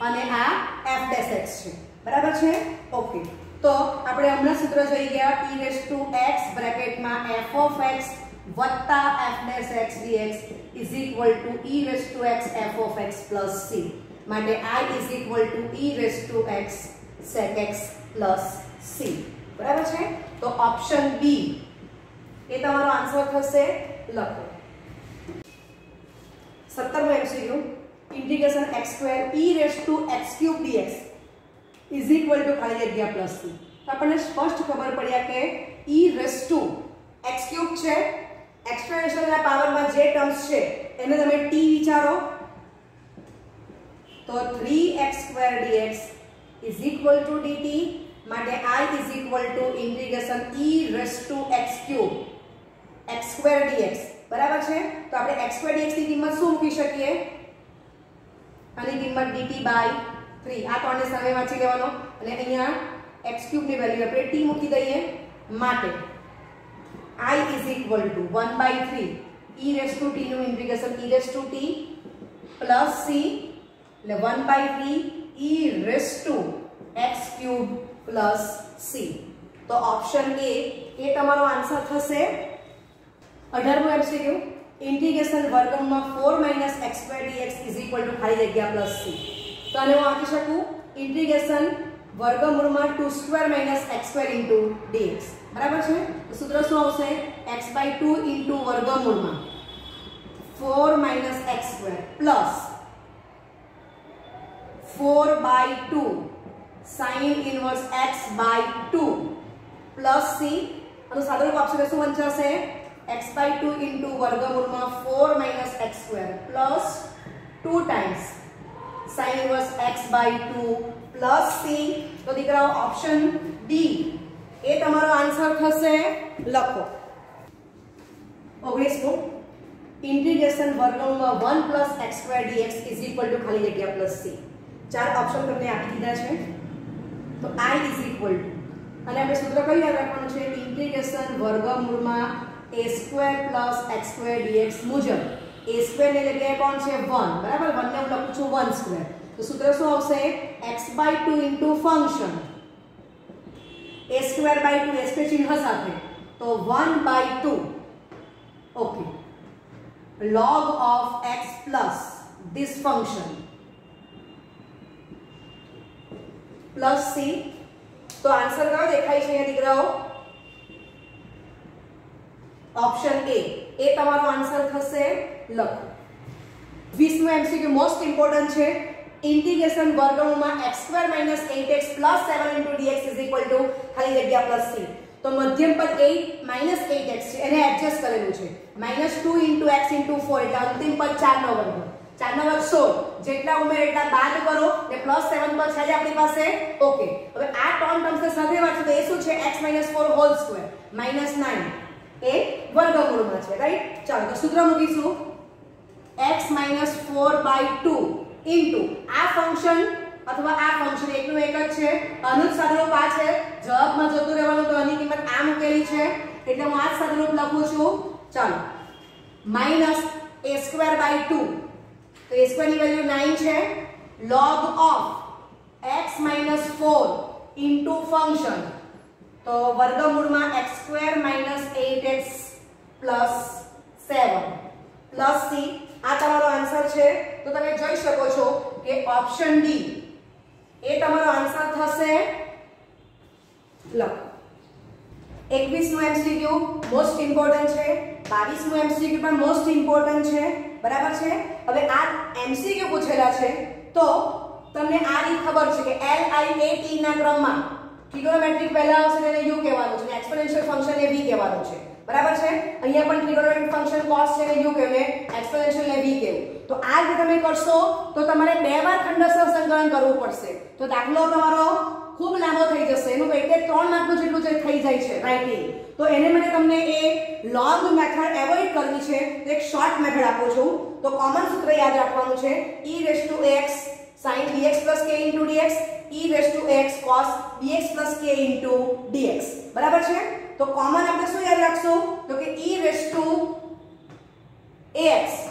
અને આ f dash x છે. બરાબર છે? ઓકે, તો આપણે હમણાં સૂત્ર જોઈ ગયા e રેઝ ટુ x બ્રેકેટમાં f of x વત્તા f dash x dx is equal to e raise to x f of x plus c. માટે i is equal to e raise to x sec x plus c. બરાબર છે? તો option B એ તમારો answer થશે. લખો. 17મું MCQ, integration x² e raise to x³ dx is equal to ખાલી જગ્યા પ્લસ c. તો આપણને સ્પષ્ટ ખબર પડ્યા કે e રેઝ ટુ x³ છે, એક્સપોનેન્શિયલના પાવરમાં જે ટર્મ્સ છે એને તમે t વિચારો, તો 3x² dx is equal to dt. માટે i is equal to integration e raise to x³ x² dx. બરાબર છે? તો આપણે x² dx ની કિંમત શું મૂકી શકીએ? આની કિંમત dt/3. આ ત્રણને સામે વાંચી લેવાનો અને અહીંયા x³ ની વેલ્યુ આપણે t મૂકી દઈએ. માટે i is equal to 1/3 e raise to t નું integration e raise to t plus c, એટલે 1/3 e raise to x³ plus c. તો ઓપ્શન એ તમારો આન્સર થશે. 18મું એમસીક્યુ, ઇન્ટિગ્રેશન વર્ગમૂળમાં 4 - x² dx is equal to ખાલી જગ્યા plus c. તો આને હું આપી શકું ઇન્ટિગ્રેશન વર્ગમૂળમાં 2² - x² ઇન્ટુ dx. બરાબર છે? તો સૂત્ર શું આવશે? x/2 ઇન્ટુ વર્ગમૂળમાં 4 - x² plus 4/2 sin inverse x/2 plus c. આનું સાદુરૂપ આપશે શું વંચાશે? x/2 ઇન્ટુ વર્ગમૂળમાં 4 - x² plus 2 times sin inverse x/2 plus c. તો દીકરાઓ ઓપ્શન ડી એ તમારો આન્સર થશે. લખો. 19મું, ઇન્ટિગ્રેશન વર્ગમૂળમાં 1 + x² dx is equal to ખાલી જગ્યા પ્લસ c. ચાર ઓપ્શન તમને આપી દીધા છે. તો i ઇઝ ઇક્વલ ટુ, અને આપણે સૂત્ર કયું યાદ રાખવાનું છે? ઇન્ટિગ્રેશન વર્ગમૂળમાં a² + x² dx મુજબ a² ની જગ્યાએ કોણ છે? 1. બરાબર? 1 ને હું લખું છું 1². તો સૂત્ર શું આવશે? x/2 into function a²/2 a² ચિહ્ન સાથે, તો 1/2 okay log of x plus this function plus c. તો આન્સર કયો દેખાય છે અહીંયા દીકરાઓ? ઓપ્શન એ તમારો આન્સર થશે. લખો. 20મું એમસીક્યુ મોસ્ટ ઇમ્પોર્ટન્ટ છે. ઇન્ટિગ્રેશન વર્ગમૂળમાં x² - 8x + 7 * dx is equal to ખાલી જગ્યા પ્લસ c. તો મધ્યમ પદ 8 - 8x છે, એને એડજસ્ટ કરેલું છે. -2 * x * 4 એટલે અંતિમ પદ 4 નો વર્ગ. 4 નો વર્ગ 16, જેટલા ઉમેર એટલા બાદ કરો એટલે +7 તો છે જ આપણી પાસે. ઓકે, હવે આ ત્રણ ટર્મ્સને સાથે વાંચો તો એ શું છે? x - 4 હોલ સ્ક્વેર -9 એ વર્ગમૂળમાં છે. રાઈટ? ચાલો તો સૂત્ર મૂકીશું x - 4/2 ઇન્ટુ આ ફંક્શન અથવા આ ફંક્શન એકનું એક જ છે. આનું જ સાદુરૂપ આ છે. જવાબમાં જતું રહેવાનું, તો આની કિંમત આ મૂકેલી છે એટલે હું આ જ સાદુરૂપ લખું છું. ચાલો -a²/2, તો a² ની વેલ્યુ 9 છે. log of x - 4 into function, તો વર્ગમૂળમાં x² - 8x + 7 પ્લસ c. આ તમારો આન્સર છે. તો તમે જોઈ શકો છો કે ઓપ્શન ડી એ તમારો આન્સર થશે. લખો 21નું એમસીક્યુ મોસ્ટ ઇમ્પોર્ટન્ટ છે, 22નું એમસીક્યુ પણ મોસ્ટ ઇમ્પોર્ટન્ટ છે, બરાબર છે. હવે આ એમસીક્યુ પૂછેલા છે તો તમને આ રીત ખબર છે કે LIAT ના ક્રમમાં ટ્રિગોનોમેટ્રિક પહેલા આવશે તેને u કહેવાનું છે, એક્સપોનેન્શિયલ ફંક્શન એ v કહેવાનું છે, બરાબર છે. અહીંયા પણ ટ્રિગોનોમેટ્રિક ફંક્શન cos છે ને u કહેવું, એક્સપોનેન્શિયલ ને v કહેવું. તો આ રીતે તમે કરશો તો તમારે બે વાર ખંડસર સંકલન કરવું પડશે. તો દાખલો તમારો ખૂબ લાંબો થઈ જશે, એનું વેઇટેજ 3 માર્કનું જેટલું જે થઈ જાય છે રાઈટિંગ. તો એને માટે તમને એ લોંગ મેથડ એવોઇડ કરવી છે તો એક શોર્ટ મેથડ આપું છું. તો કોમન સૂત્ર યાદ રાખવાનું છે e⁻x sin bx + k * dx e⁻x cos bx + k * dx, બરાબર છે. તો કોમન આપણે શું યાદ રાખશું તો કે e⁻x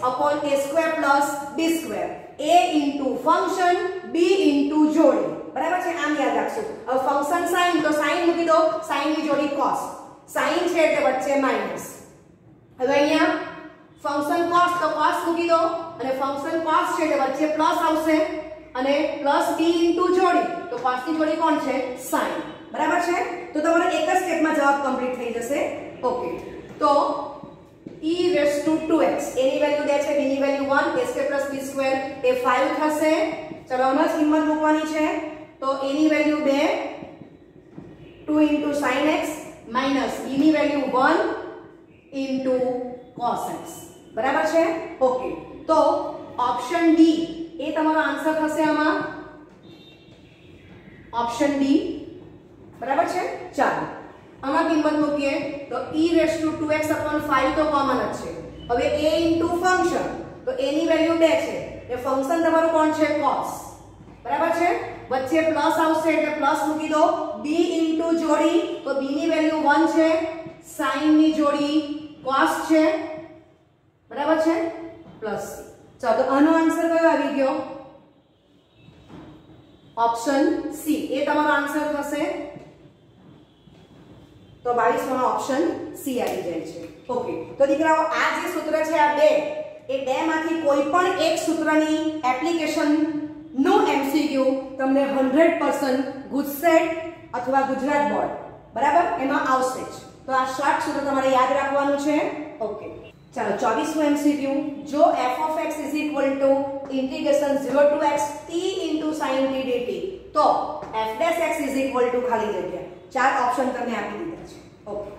upon a² + b², a into function b into જોડી, બરાબર છે. આમ યાદ રાખશું. હવે ફંક્શન sin તો sin મૂકી દો, sin ની જોડી cos, sin છે એટલે વચ્ચે માઈનસ. હવે અહીંયા ફંક્શન cos તો cos મૂકી દો અને ફંક્શન cos છે એટલે વચ્ચે પ્લસ આવશે અને પ્લસ b into જોડી, તો cos ની જોડી કોણ છે sin, બરાબર છે. તો તમારો એક જ સ્ટેપમાં જવાબ કમ્પ્લીટ થઈ જશે. ઓકે, તો e⁻²x એની વેલ્યુ 2 છે, b ની વેલ્યુ 1, a² + b² એ 5 થશે. ચલો આમાં કિંમત મૂકવાની છે. તો a ની value 2 2 * sin x minus b ની વેલ્યુ 1 * cos x, બરાબર છે. ઓકે, તો ઓપ્શન ડી એ તમારો આન્સર થશે. આમાં ઓપ્શન ડી, બરાબર છે. ચાલો આમાં કિંમત મૂકીએ તો e⁻²x / 5 તો કોમન જ છે. હવે a into ફંક્શન, તો a ની વેલ્યુ 2 છે, એ ફંક્શન તમારું કોણ છે cos, બરાબર છે. વચ્ચે પ્લસ આવશે એટલે પ્લસ મૂકી દો, b into જોડી, તો b ની વેલ્યુ 1 છે, sin ની જોડી cos છે, બરાબર છે, પ્લસ c. ચાલો તો આનો આન્સર કયો આવી ગયો? ઓપ્શન સી એ તમારો આન્સર થશે. તો 22 નો ઓપ્શન સી આવી જાય છે. ઓકે, તો દીકરાઓ આ જે સૂત્ર છે આ બે, એ બે માંથી કોઈ પણ એક સૂત્રની એપ્લિકેશન નો એમસીક્યુ તમને 100% ગુજસેટ અથવા ગુજરાત બોર્ડ, બરાબર, એમાં આવશે જ. તો આ શોર્ટ સૂત્ર તમારે યાદ રાખવાનું છે. ઓકે, ચાલો 24નું એમસીક્યુ. જો f(x) = (0 to x t * sin t dt) તો f'(x) = ખાલી જગ્યા, ચાર ઓપ્શન તમને આપી દીધા છે. ઓકે,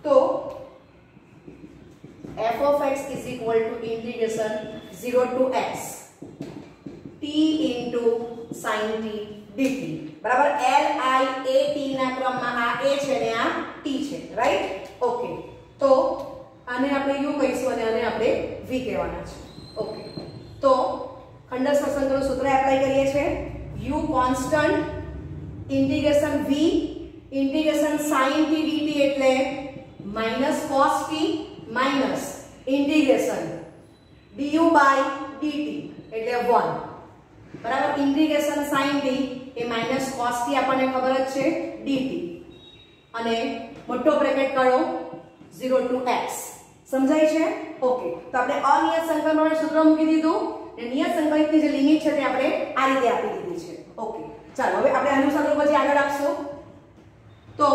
તો f(x) = (0 to x t * sin t dt), બરાબર. LIAT ના ક્રમમાં આ a છે ને આ t છે, રાઈટ. ઓકે, તો આને આપણે u કહીશું અને આને આપણે v કહેવાના છે. ઓકે, તો ખંડસર સંકલનનું સૂત્ર એપ્લાય કરીએ છીએ. u constant integration v integration sin t dt એટલે -cos t minus integration du/dt એટલે 1, બરાબર. ઇન્ટિગ્રેશન sin t એ -cos t આપણને ખબર જ છે dt અને મોટો બ્રેકેટ કરો 0 to x, સમજાય છે. ઓકે, તો આપણે અનિયત સંકલનનું સૂત્ર મૂકી દીધું અને નિયત સંકલિતની જે લિમિટ છે તે આપણે આ રીતે આપી દીધી છે. ઓકે, ચાલો હવે આપણે આનું સૂત્ર પછી આગળ આપશું. તો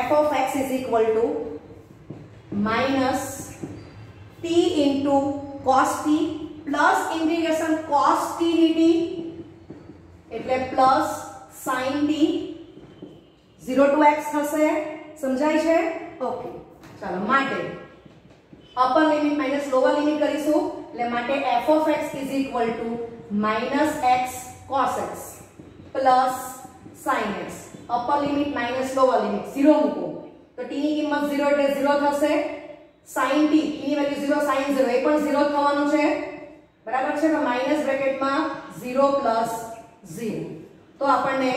f(x) = -t into cos t plus integration cos t dt એટલે plus sin t 0 to x થશે, સમજાય છે. ઓકે, ચાલો માટે upper limit minus lower limit કરીશું એટલે માટે f(x) = -x cos x plus sin x, upper limit minus lower limit 0 મૂકો તો t ની કિંમત 0 એટલે 0 થશે. sin t ની વેલ્યુ 0 sin 0 એ પણ 0 થવાનું છે, બરાબર છે. તો માઈનસ બ્રેકેટમાં 0 plus 0, તો આપણને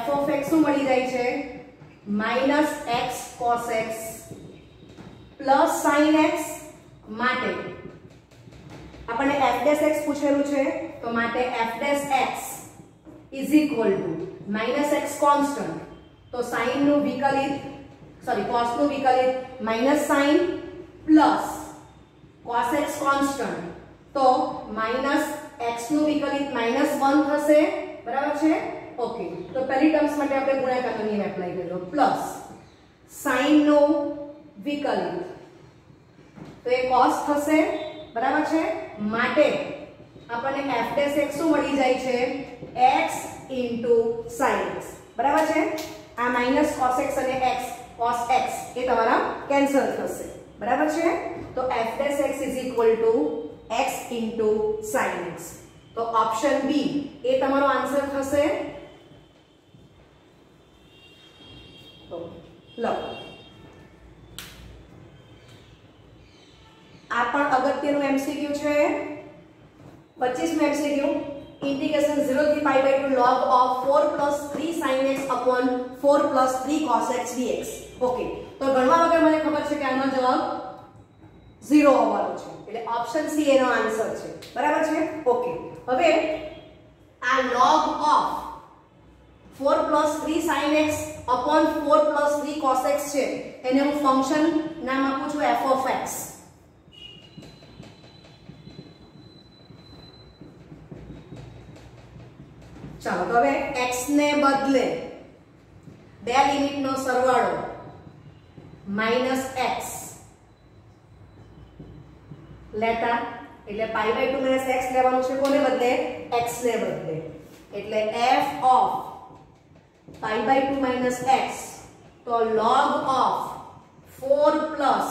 f(x) શું મળી જાય છે -x cos x plus sin x માટે આપણને f ડેશ x પૂછેલું છે તો માટે f dash x is equal two minus x constant, તો સાઇન નું વિકલિત cos નું વિકલિત minus sign plus cos x constant, તો માઇનસ x નું વિકલિત માઇનસ 1 થશે, બરાબર છે? ઓકે, તો પહેલી ટર્મ્સ માટે આપણે ગુણાકારનો નિયમ એપ્લાય કર્યો પ્લસ સાઇન નો વિકલિત, તો એ cos થશે, બરાબર છે? માટે આપણને f ડેશ x શું મળી જાય છે? x sin x, બરાબર છે? આ માઈનસ cos x અને x cos x એ તમારા કેન્સલ થશે, બરાબર છે? તો f dash x is equal two x sin x, તો ઓપ્શન બી એ તમારો આન્સર થશે. લો, આ પણ અગત્યનું એમસીક્યુ છે. 25મું એમસીક્યુ, इंटीग्रेशन 0 થી pi by 2 log of 4 plus 3 sin x upon 4 plus 3 cos x dx. Okay, તો ગણવા વગર મને ખબર છે કે આનો જવાબ 0 આવવાનો છે, એટલે ઓપ્શન સી એનો આન્સર છે, બરાબર છે? ઓકે, હવે આ log of 4 plus 3 sin x upon 4 plus 3 cos x છે, એને હું ફંક્શન નામ આપું છું f of x. ચાલો, તો હવે x ને બદલે બે લિમિટનો સરવાળો માઈનસ x લેતા, એટલે પાઈ બાય 2 માઈનસ x લેવાનું છે. કોને બદલે? x ને બદલે, એટલે f of pi by 2 minus x, તો log of 4 plus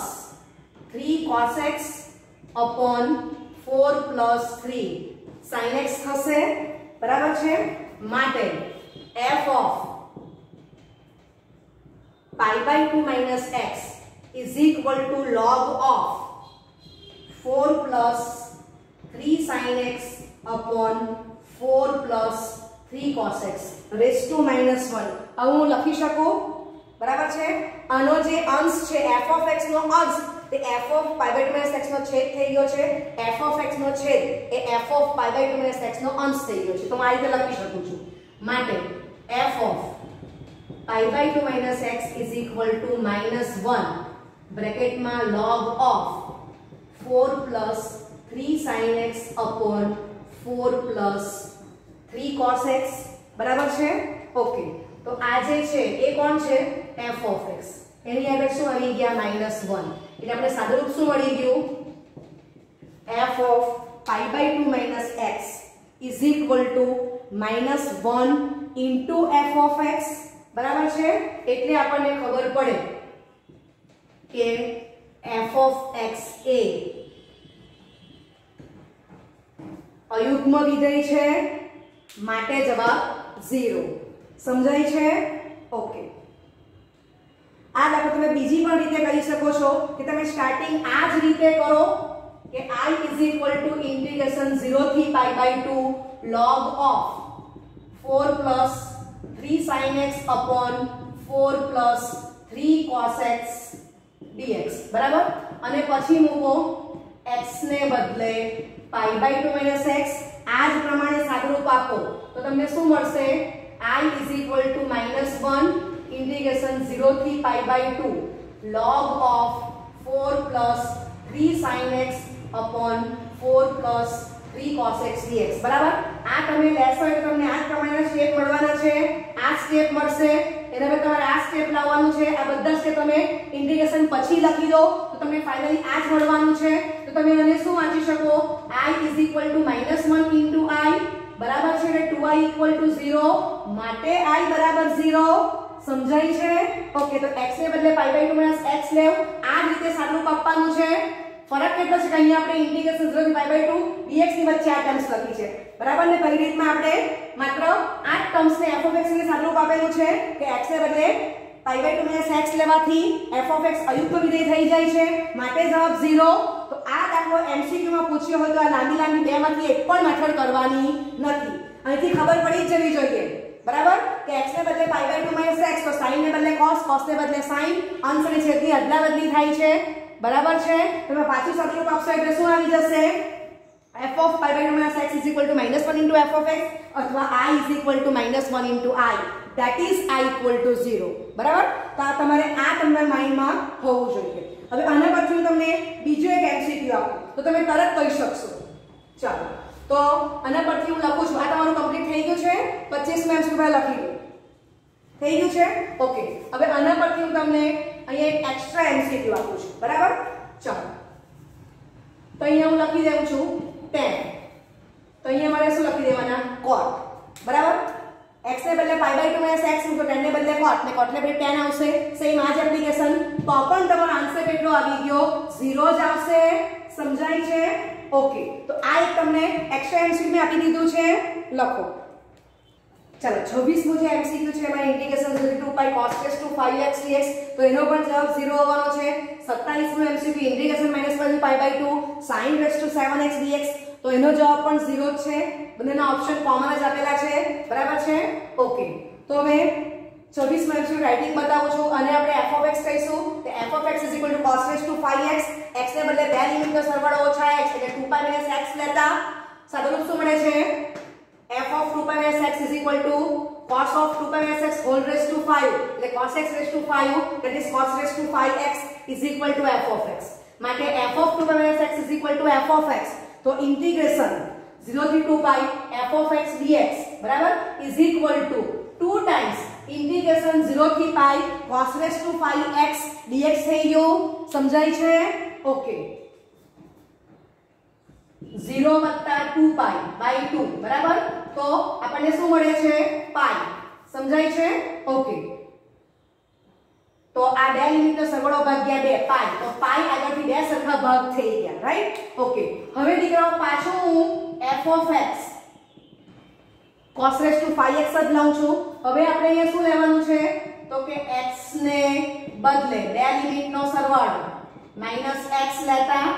3 cos x upon 4 plus 3 sin x થશે, બરાબર છે? માટે f of pi by 2 minus x is equal to log of 4 plus 3 sin x upon 4 plus 3 cos x raised to minus 1. હવે હું લખી શકું, બરાબર છે? આનો જે અંશ છે f of x નો અંશ તે f of pi by 2 minus x નો છેદ થઈ ગયો છે, f of x નો છેદ એ f of pi by 2 minus x નો અંશ થઈ ગયો છે, તો હું આ રીતે લખી શકું છું. માટે f of pi by 2 minus x is equal to minus 1 બ્રેકેટમાં log of 4 plus 3 sin x upon 4 plus 3 cos x, બરાબર છે? ઓકે, તો આ જે છે એ કોણ છે? f of x, એની આગળ શું આવી ગયા? માઈનસ 1, એટલે આપણે સાદુરૂપ શું મળી ગયું? f of pi by 2 minus x is equal to minus 1 into f of x, બરાબર છે? એટલે આપણને ખબર પડે કે f of x એ અયુગ્મ વિધેય છે, માટે જવાબ 0. સમજાય છે? ઓકે, આ દાખલો તમે બીજી પણ રીતે કરી શકો છો કે તમે સ્ટાર્ટિંગ આ જ રીતે કરો કે I is equal to integration 0 થી pi by 2 log of 4 plus 3 sin x upon 4 plus 3 cos x dx, બરાબર? અને પછી મૂકો x ને બદલે pi by 2 minus x, આ જ પ્રમાણે સાદુરૂપ આપો તો તમને શું મળશે? I is equal to minus 1 integration 0 થી pi by 2 log of 4 plus 3 sin x upon 4 plus 3 cos x dx, બરાબર? આ તમે લેશો એટલે તમને આ પ્રમાણેના સ્ટેપ મળવાના છે, આ સ્ટેપ મળશે, એને હવે તમારે આ સ્ટેપ લાવવાનું છે. આ બધા સ્ટેપ તમે ઇન્ટિગ્રેશન પછી લખી દો તો તમને ફાઇનલી આ જ મળવાનું છે. તો તમે આને શું વાંચી શકો? I is equal to -1 into I, બરાબર છે? એટલે 2i equal to 0, માટે I બરાબર 0. સમજાય છે? ઓકે, તો x ને બદલે pi by 2 minus x લેવ, આ જ રીતે સાદુરૂપ આપવાનું છે. ફરક કેટલો છે કે અહીંયા આપણે ઇન્ટિગ્રેશન 0 થી pi by 2 dx ની વચ્ચે આ ટર્મ્સ લખી છે, બરાબર ને? પહેલી રીતમાં આપણે માત્ર આ ટર્મ્સ ને f of x ને સાદુરૂપ આપેલું છે કે x ને બદલે pi by 2 minus x લેવાથી f of x અયુગ્મ વિધેય થઈ જાય છે, માટે જવાબ 0. તો આ દાખલો MCQ માં પૂછ્યો હોય તો આ લાંબી લાંબી બેમાંથી એક પણ મેથડ કરવાની નથી, અહીંથી ખબર પડી જ જવી જોઈએ, બરાબર? કે x ને બદલે pi by 2 minus x, તો sin ને બદલે cos, cos ને બદલે sin, અંશ અને છેદની અદલા બદલી થાય છે, બરાબર છે? તમે પાછું સાદુરૂપ આપશો એટલે શું આવી જશે? f of pi by 2 minus x is equal to -1 into f of x અથવા I is equal to -1 into I, that is I equal to 0. બરાબર? તો આ તમારે તમારા માઇન્ડમાં હોવું જોઈએ. હવે આના પરથી હું તમને બીજો એક MCQ આપું તો તમે તરત કહી શકશો. ચાલો, તો આના પરથી હું લખું છું. આ તમારું કમ્પ્લીટ થઈ ગયું છે. 25 MCQ લખી દો. થઈ ગયું છે? ઓકે. હવે આના પરથી હું તમને અહીંયા એક એક્સ્ટ્રા MCQ આપું છું. બરાબર? ચાલો, તો અહીંયા હું લખી દઉં છું tan. તો અહીંયા મારે શું લખી દેવાના? cot. બરાબર? x ને બદલે pi by 2 minus x તો tan ને બદલે cot ને cot ને બદલે tan આવશે. સેમ આ જ એપ્લિકેશન. તો પણ તમારો આન્સર કેટલો આવી ગયો? 0 જ આવશે. સમજાય છે? ઓકે. તો આ એક તમને એક્સ્ટ્રા MCQ મે આપી દીધું છે. લખો. ચાલો, 26મું જે MCQ છે એમાં integration 2 pi cos raised to 5x dx, તો એનો પણ જવાબ 0 આવવાનો છે. 27મું MCQ integration -1 pi by 2 sin raised to 7x dx, તો એનો જવાબ પણ 0 જ છે. બંનેના ઓપ્શન કોમન જ આપેલા છે. બરાબર છે? ઓકે. તો હવે 26મું MCQ રાઇટિંગ બતાવું છું અને આપણે f of x કહીશું. તો f of x cos raised to 5x, x ને બદલે બે લિમિટનો સરવાળો ઓછા x એટલે 2 pi minus x લેતા સાદુરૂપ શું મળે છે? f of 2 pi minus x is equal to cos of 2 pi minus x whole raised to 5 એટલે cos x raised to 5, that is cos raised to 5x is equal to f of x. માટે f of 2 pi minus x is equal to f of x. તો integration 0 થી 2 pi f of x dx બરાબર is equal to 2 times integration 0 થી pi cos raised to 5x dx થઈ ગયું. સમજાય છે? Okay. 0 + 2 pi by 2 બરાબર, તો આપણને શું મળે છે? પાઈ. સમજાય છે? ઓકે. તો આ બે લિમિટનો સરવાળો ભાગ્યા 2 પાઈ, તો પાઈ આગળથી બે સરખા ભાગ થઈ ગયા. રાઈટ? ઓકે. હવે દીકરાઓ પાછું હું f of x cos raised to 5x જ લઉં છું. હવે આપણે અહીંયા શું લેવાનું છે? તો કે x ને બદલે બે લિમિટનો સરવાળો -x લેતા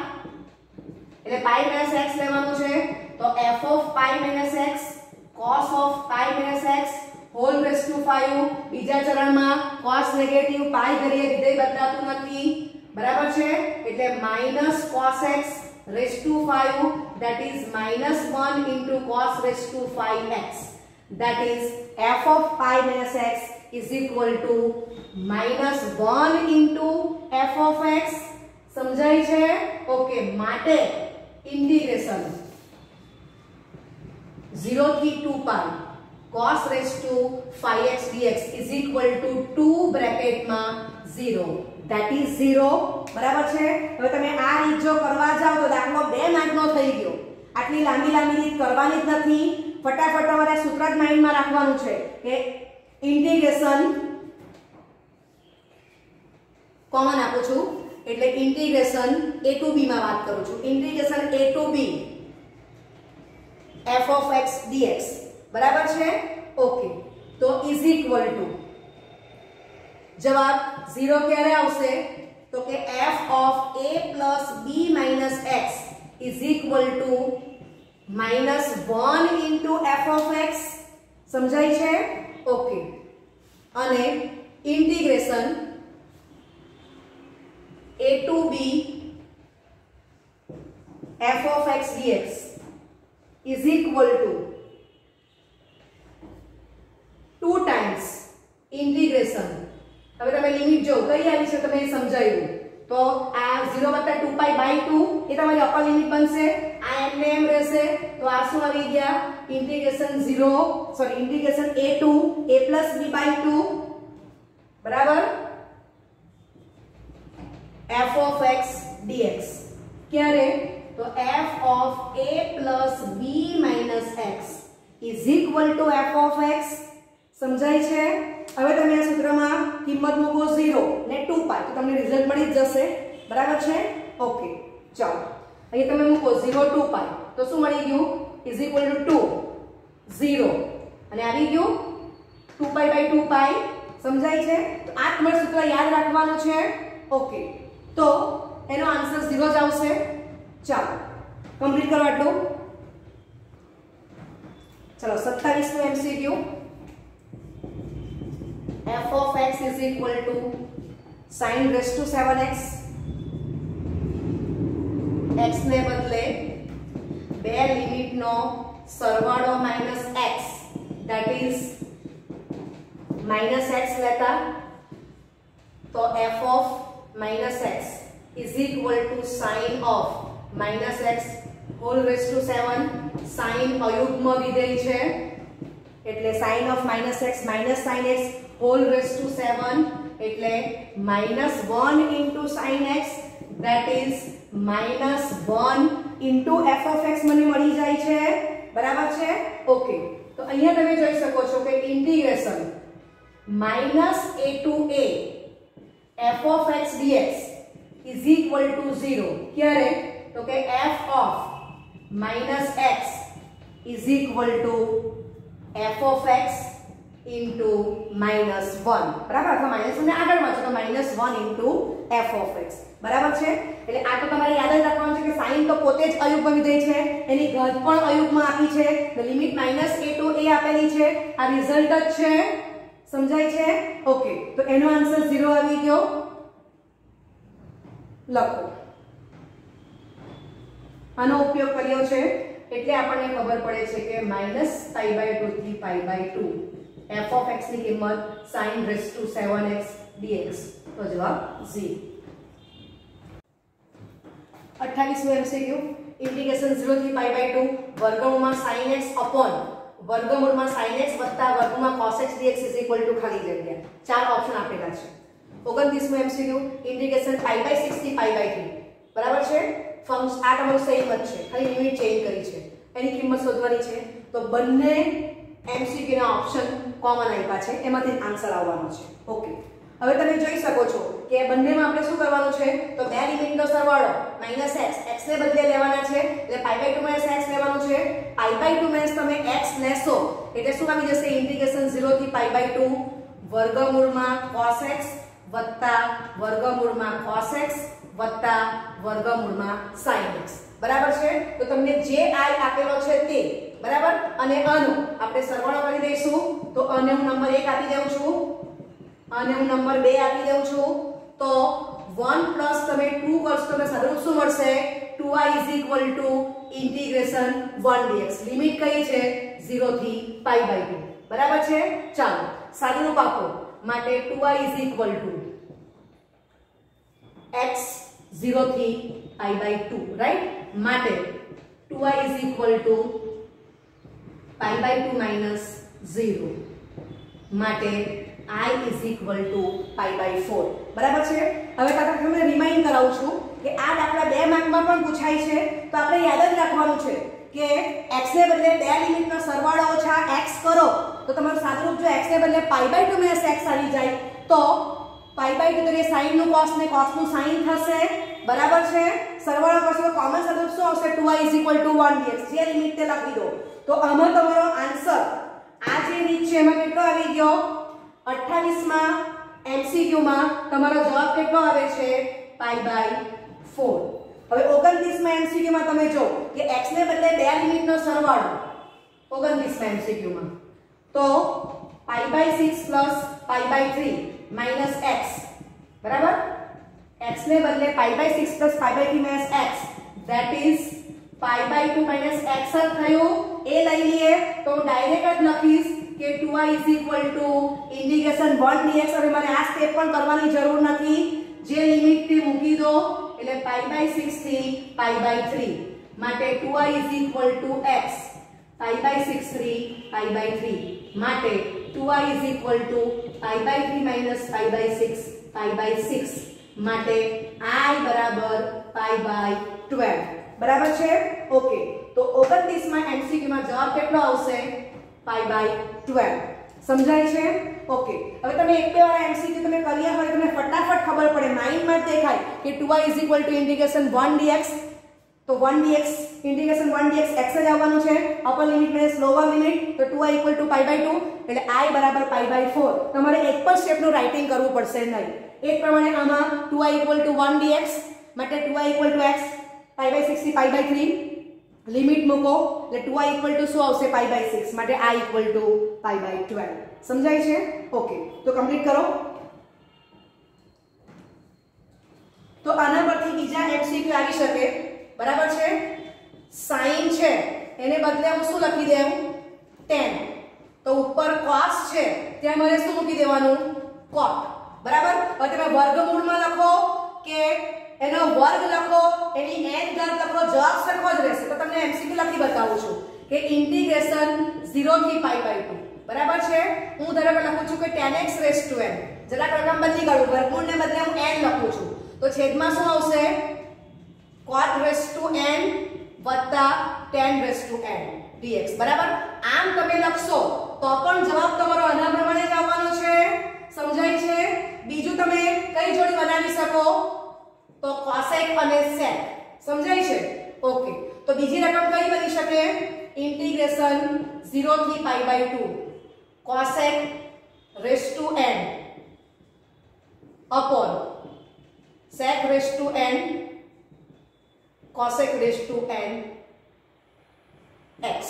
એટલે pi minus x લેવાનું છે. તો f of pi minus x cos of pi minus x whole raised to 5. બીજા ચરણમાં cos નેગેટિવ pi કરીએ, વિધેય બદલાતું નથી. બરાબર છે? એટલે minus cos x raised to 5, that is -1 into cos raised to 5x, that is f of pi minus x is equal to -1 into f of x. સમજાય છે? ઓકે. માટે ઇન્ટિગ્રેશન 0 થી 2 pi cos raised to 5x dx is equal to 2 બ્રેકેટમાં 0, that is 0. બરાબર છે? હવે તમે આ રીત જો કરવા જાવ તો દાખલો 2 માર્કનો થઈ ગયો. આટલી લાંબી રીત કરવાની જ નથી. ફટાફટ તમારે સૂત્ર જ માઇન્ડમાં રાખવાનું છે કે ઇન્ટિગ્રેશન કોમન આપું છું એટલે ઇન્ટિગ્રેશન a to b માં વાત કરું છું. Integration a to b f of x dx બરાબર છે? ઓકે. તો is equal to જવાબ 0 ક્યારે આવશે? તો કે f of a plus b minus x is equal to -1 into f of x. સમજાય છે? ઓકે. અને integration a to b f of x dx is equal to 2 times integration. હવે તમે લિમિટ જો કઈ આવી છે તમે સમજાયું. તો આ 0 + 2 pi by 2 એ તમારી અપર લિમિટ બનશે. આ એમને એમ રહેશે. તો આ શું આવી ગયા? Integration a to a plus b by 2 બરાબર f of x dx. ક્યારે? તો f of a plus b minus x is equal to f of x. સમજાય છે? હવે તમે આ સૂત્રમાં કિંમત મૂકો 0 ને 2 pi તો તમને રિઝલ્ટ મળી જ જશે. બરાબર છે? ઓકે. ચાલો, અહીંયા તમે મૂકો 0 2 pi તો શું મળી ગયું? is equal to 2 0 અને આવી ગયું 2 pi by 2 pi. સમજાય છે? તો આ તમારે સૂત્ર યાદ રાખવાનું છે. ઓકે. તો એનો આન્સર 0 જ આવશે. ચાલો, કમ્પ્લીટ કરો આટલું. ચલો, 27મું MCQ f of x is equal to sin raised to 7x, x ને બદલે બે લિમિટનો સરવાળો minus x that is minus x લેતા તો f of minus x is equal to sine of minus x whole raise to 7 sine અયુગ્મ વિધેય છે એટલે sine of minus x minus sine x whole raise to 7 એટલે -1 into sin x that is -1 into f of x મને મળી જાય છે બરાબર છે ઓકે તો અહીંયા તમે જોઈ શકો છો કે integration -a to a f of x dx is equal to 0 ક્યારે તો કે f of -x is equal to f of x into -1 બરાબર અથવા -1 ને આગળ વાંચો તો -1 into f of x બરાબર છે એટલે આ તો તમારે યાદ જ રાખવાનું છે કે sin તો પોતે જ અયુગ્મ વિધેય છે એની ઘાત પણ અયુગ્મ આપી છે તો લિમિટ -a to a આપેલી છે આ રિઝલ્ટ જ છે સમજાય છે ઓકે તો એનો આન્સર 0 આવી ગયો લખો આનો ઉપયોગ કર્યો છે એટલે આપણને ખબર પડે છે કે -π/2 થી π/2 f of x ની કિંમત sin raised to 7x dx તો જવાબ 0 28મો MCQ ઇન્ટિગ્રેશન 0 થી π/2 વર્ગમૂળમાં sin x upon વર્ગમૂળમાં sin x વત્તા વર્ગમૂળમાં cos x dx ખાલી જગ્યા ચાર ઓપ્શન આપેલા છે 29મો MCQ ઇન્ટિગ્રેશન π/6 થી π/3 બરાબર છે ફંક્શન આ તમારું સેમ જ છે ખાલી લિમિટ ચેન્જ કરી છે એની કિંમત શોધવાની છે તો બંને MCQ ના ઓપ્શન કોમન આપ્યા છે એમાંથી આન્સર આવવાનો છે ઓકે હવે તમે જોઈ શકો છો કે બંનેમાં આપણે શું કરવાનું છે તો બે લિમિટનો સરવાળો -x x ને બદલે લેવાના છે એટલે π/2 - x લેવાનું છે π/2 - તમે x લેશો એટલે શું આવી જશે ઇન્ટિગ્રેશન 0 થી π/2 વર્ગમૂળમાં cos x વત્તા વર્ગમૂળમાં cos x વત્તા વર્ગમૂળમાં sin x બરાબર છે તો તમને જે i આપેલો છે તે બરાબર અને આનો આપણે સરવાળો કરી દઈશું તો આને હું નંબર 1 આપી દઉં છું અને હું નંબર 2 આપી દઉં છું તો 1 પ્લસ તમે 2 કરશો તો સાદુરૂપ શું મળશે 2i ઇન્ટિગ્રેશન 1 dx લિમિટ કઈ છે 0 થી π/2 બરાબર છે ચાલો સાદુરૂપ આપો માટે 2i x 0 થી π/2 રાઈટ માટે 2i π/2 - 0 માટે i π/4 બરાબર છે હવે કાકા તમને રિમાઇન્ડ કરાવું છું કે આ દાખલા 2 માર્કમાં પણ પૂછાય છે તો આપણે યાદ જ રાખવાનું છે કે x ને બદલે બે લિમિટનો સરવાળો ઓછા x કરો તો તમારું સાદુરૂપ જો x ને બદલે π/2 - x આવી જાય તો π/2 તો એ sin નું cos ને cos નું sin થશે બરાબર છે સરવાળો કરશો તો કોમન સાદુરૂપ શું આવશે 2i 1 dx જે લિમિટ તે લખી દો તો આમાં તમારો આન્સર આ જે રીત છે એમાં કેટલો આવી ગયો 28માં MCQ માં તમારો જવાબ કેટલો આવે છે π/4 હવે 29માં MCQ માં તમે જો કે x ને બદલે બે લિમિટનો સરવાળો 29માં MCQ માં તો π/6 + π/3 - x બરાબર x ને બદલે π/6 + π/3 - x that is π/2 - x થયું એ લઈ લઈએ તો હું ડાયરેક્ટ જ લખીશ કે 2i ઇન્ટિગ્રેશન 1 dx હવે મારે આ સ્ટેપ પણ કરવાની જરૂર નથી જે લિમિટ થી મૂકી દો એટલે π/6 થી π/3 માટે 2i x π/6 થી π/3 માટે 2i π/3 - π/6 π/6 માટે i π/12 બરાબર છે ઓકે તો 29માં MCQ માં જવાબ કેટલો આવશે π/12 સમજાય છે ઓકે હવે તમે એક બે વાર MCQ તમે કર્યા હોય તમને ફટાફટ ખબર પડે માઇન્ડમાં દેખાય કે 2i ઇન્ટિગ્રેશન 1 dx તો 1 dx ઇન્ટિગ્રેશન 1 dx x જ આવવાનું છે upper limit minus lower limit તો 2i π/2 એટલે i π/4 તમારે એક પણ સ્ટેપનું રાઇટિંગ કરવું પડશે નહીં એક પ્રમાણે આમાં 2i 1 dx માટે 2i x π/6 થી π/3 લિમિટ મૂકો એટલે 2i શું આવશે π/6 માટે i π/12 સમજાય છે ઓકે તો કમ્પ્લીટ કરો તો આના પરથી બીજા MCQ આવી શકે બરાબર છે sin છે બદલે હું શું લખી દેઉં tan, તો ઉપર cos છે ત્યાં મારે શું મૂકી દેવાનું cot, બરાબર. હવે તમે વર્ગમૂળમાં લખો કે એનો વર્ગ લખો, એની n ઘાત લખો, જવાબ સરખો જ રહેશે. તો તમને MCQ લખી બતાવું છું કે ઇન્ટિગ્રેશન 0 થી પાઈ બાય 2, બરાબર છે. હું ધારો કે લખું છું કે tan x raise to n, જરાક રકમ બદલી કાઢું, વર્ગમૂળને બદલે હું n લખું છું, તો છેદમાં શું આવશે cot રેઝ ટુ n વત્તા tan raise to n dx, બરાબર. આમ તમે લખશો તો પણ જવાબ તમારો આના પ્રમાણે જ આવવાનો છે. સમજાય છે? બીજું તમે કઈ જોડી બનાવી શકો તો cosec અને sec. સમજાય છે? ઓકે. તો બીજી રકમ કઈ બની શકે ઇન્ટિગ્રેશન 0 થી pi by 2 cosec raise to n upon sec raise to n cosec raise to n x,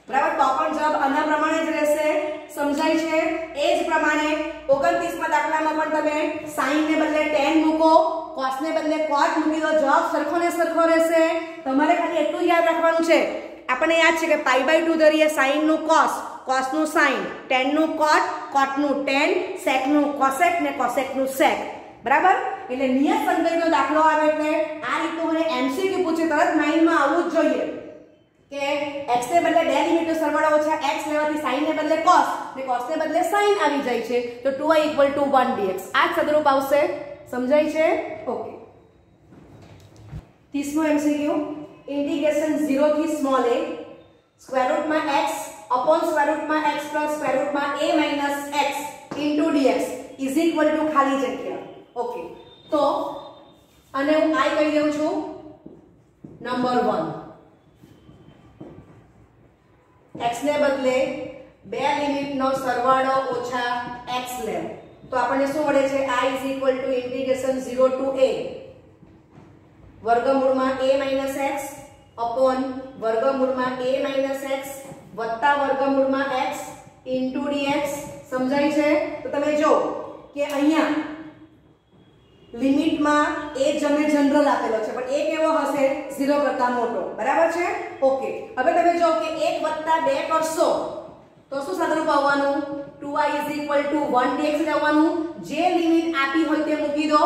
બરાબર. તો પણ જવાબ આના પ્રમાણે જ રહેશે. સમજાય છે? એ જ પ્રમાણે 29 માં દાખલામાં પણ તમે sin ને બદલે tan મૂકો, cos ને બદલે cot મૂકી દો, જવાબ સરખો ને સરખો રહેશે. તમારે ખાલી એટલું યાદ રાખવાનું છે, આપણને યાદ છે કે પાઈ બાય 2 ધરીએ, sin નું cos, cos નું sin, tan નું cot, cot નું tan, sec નું cosec ને cosec નું sec, બરાબર. એટલે નિયત સંકલિતનો દાખલો આવે એટલે આ રીતનું મને MCQ પૂછે તરત માઇન્ડમાં આવવું જ જોઈએ કે x ને બદલે 2 લિમિટનો સરવાળો ઓછા x લેવાથી sin ને બદલે cos ને cos ને બદલે sin આવી જાય છે, તો 2y = 1 dx આ સદરૂપ આવશે. સમજાય છે? ઓકે. 30મો MCQ ઇન્ટિગ્રેશન 0 થી સ્મોલ a સ્ક્વેર રૂટમાં x upon સ્ક્વેર રૂટમાં x પ્લસ સ્ક્વેર રૂટમાં a minus x into dx is equal to ખાલી જગ્યા. ઓકે. તો અને હું I કહી દઉં છું નંબર 1, x ને બદલે 2 લિમિટનો સરવાળો ઓછા x લેવ, તો આપણને શું મળે છે I = ઇન્ટિગ્રેશન 0 to a વર્ગમૂળમાં a - x upon વર્ગમૂળમાં a - x વત્તા વર્ગમૂળમાં x into dx. સમજાય છે? તો તમે જો કે અહીંયા લિમિટમાં a જનરલ આપેલો છે, પણ a કેવો હશે 0 કરતા મોટો, બરાબર છે. ઓકે. હવે તમે જો કે 1 + 2 કરશો તો શું સાદરૂપ આવવાનું 2y = 1 dx આવવાનું. જે લિમિટ આપી હોય તે મૂકી દો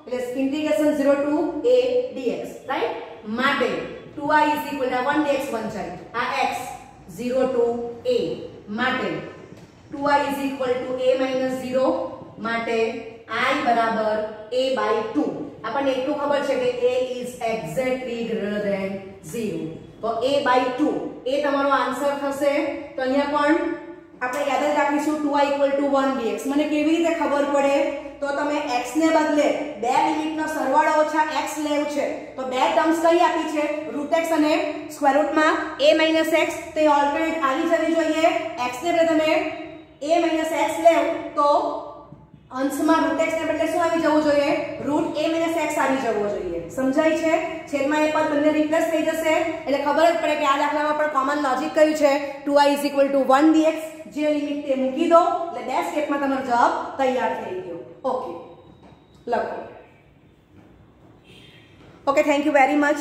એટલે integration 0 to a dx, right. માટે 2y = 1 dx બન જાય, આ x 0 to a માટે 2y = a - 0 માટે I બરાબર a/2. આપણને એટલું ખબર છે કે a is exactly greater than 0, તો a/2 એ તમારો આન્સર થશે. તો અહીંયા પણ આપણે યાદ જ રાખીશું 2y = 1 dx. મને કેવી રીતે ખબર પડે તો તમે x ને બદલે 2 લિમિટનો સરવાળો ઓછા x લેવ છે, તો બે ટર્મ્સ કઈ આપી છે √x અને સ્ક્વેર રૂટમાં a - x, તે ઓલ્ટરનેટ આવી જવી જોઈએ. x ને બદલે તમે a - x લેવ તો અંશમાં √x ને બદલે શું આવી જવું જોઈએ √a - x આવી જવું જોઈએ. સમજાય છે? છેદમાં એ પદ બંને રિપ્લેસ થઈ જશે એટલે ખબર જ પડે કે આ દાખલામાં પણ કોમન લોજિક કયું છે 2y = 1 dx. જે લિમિટ તે મૂકી દો એટલે બે સ્ટેપમાં તમારો જવાબ તૈયાર થઈ ગયો. ઓકે, લખો. Okay, thank you very much.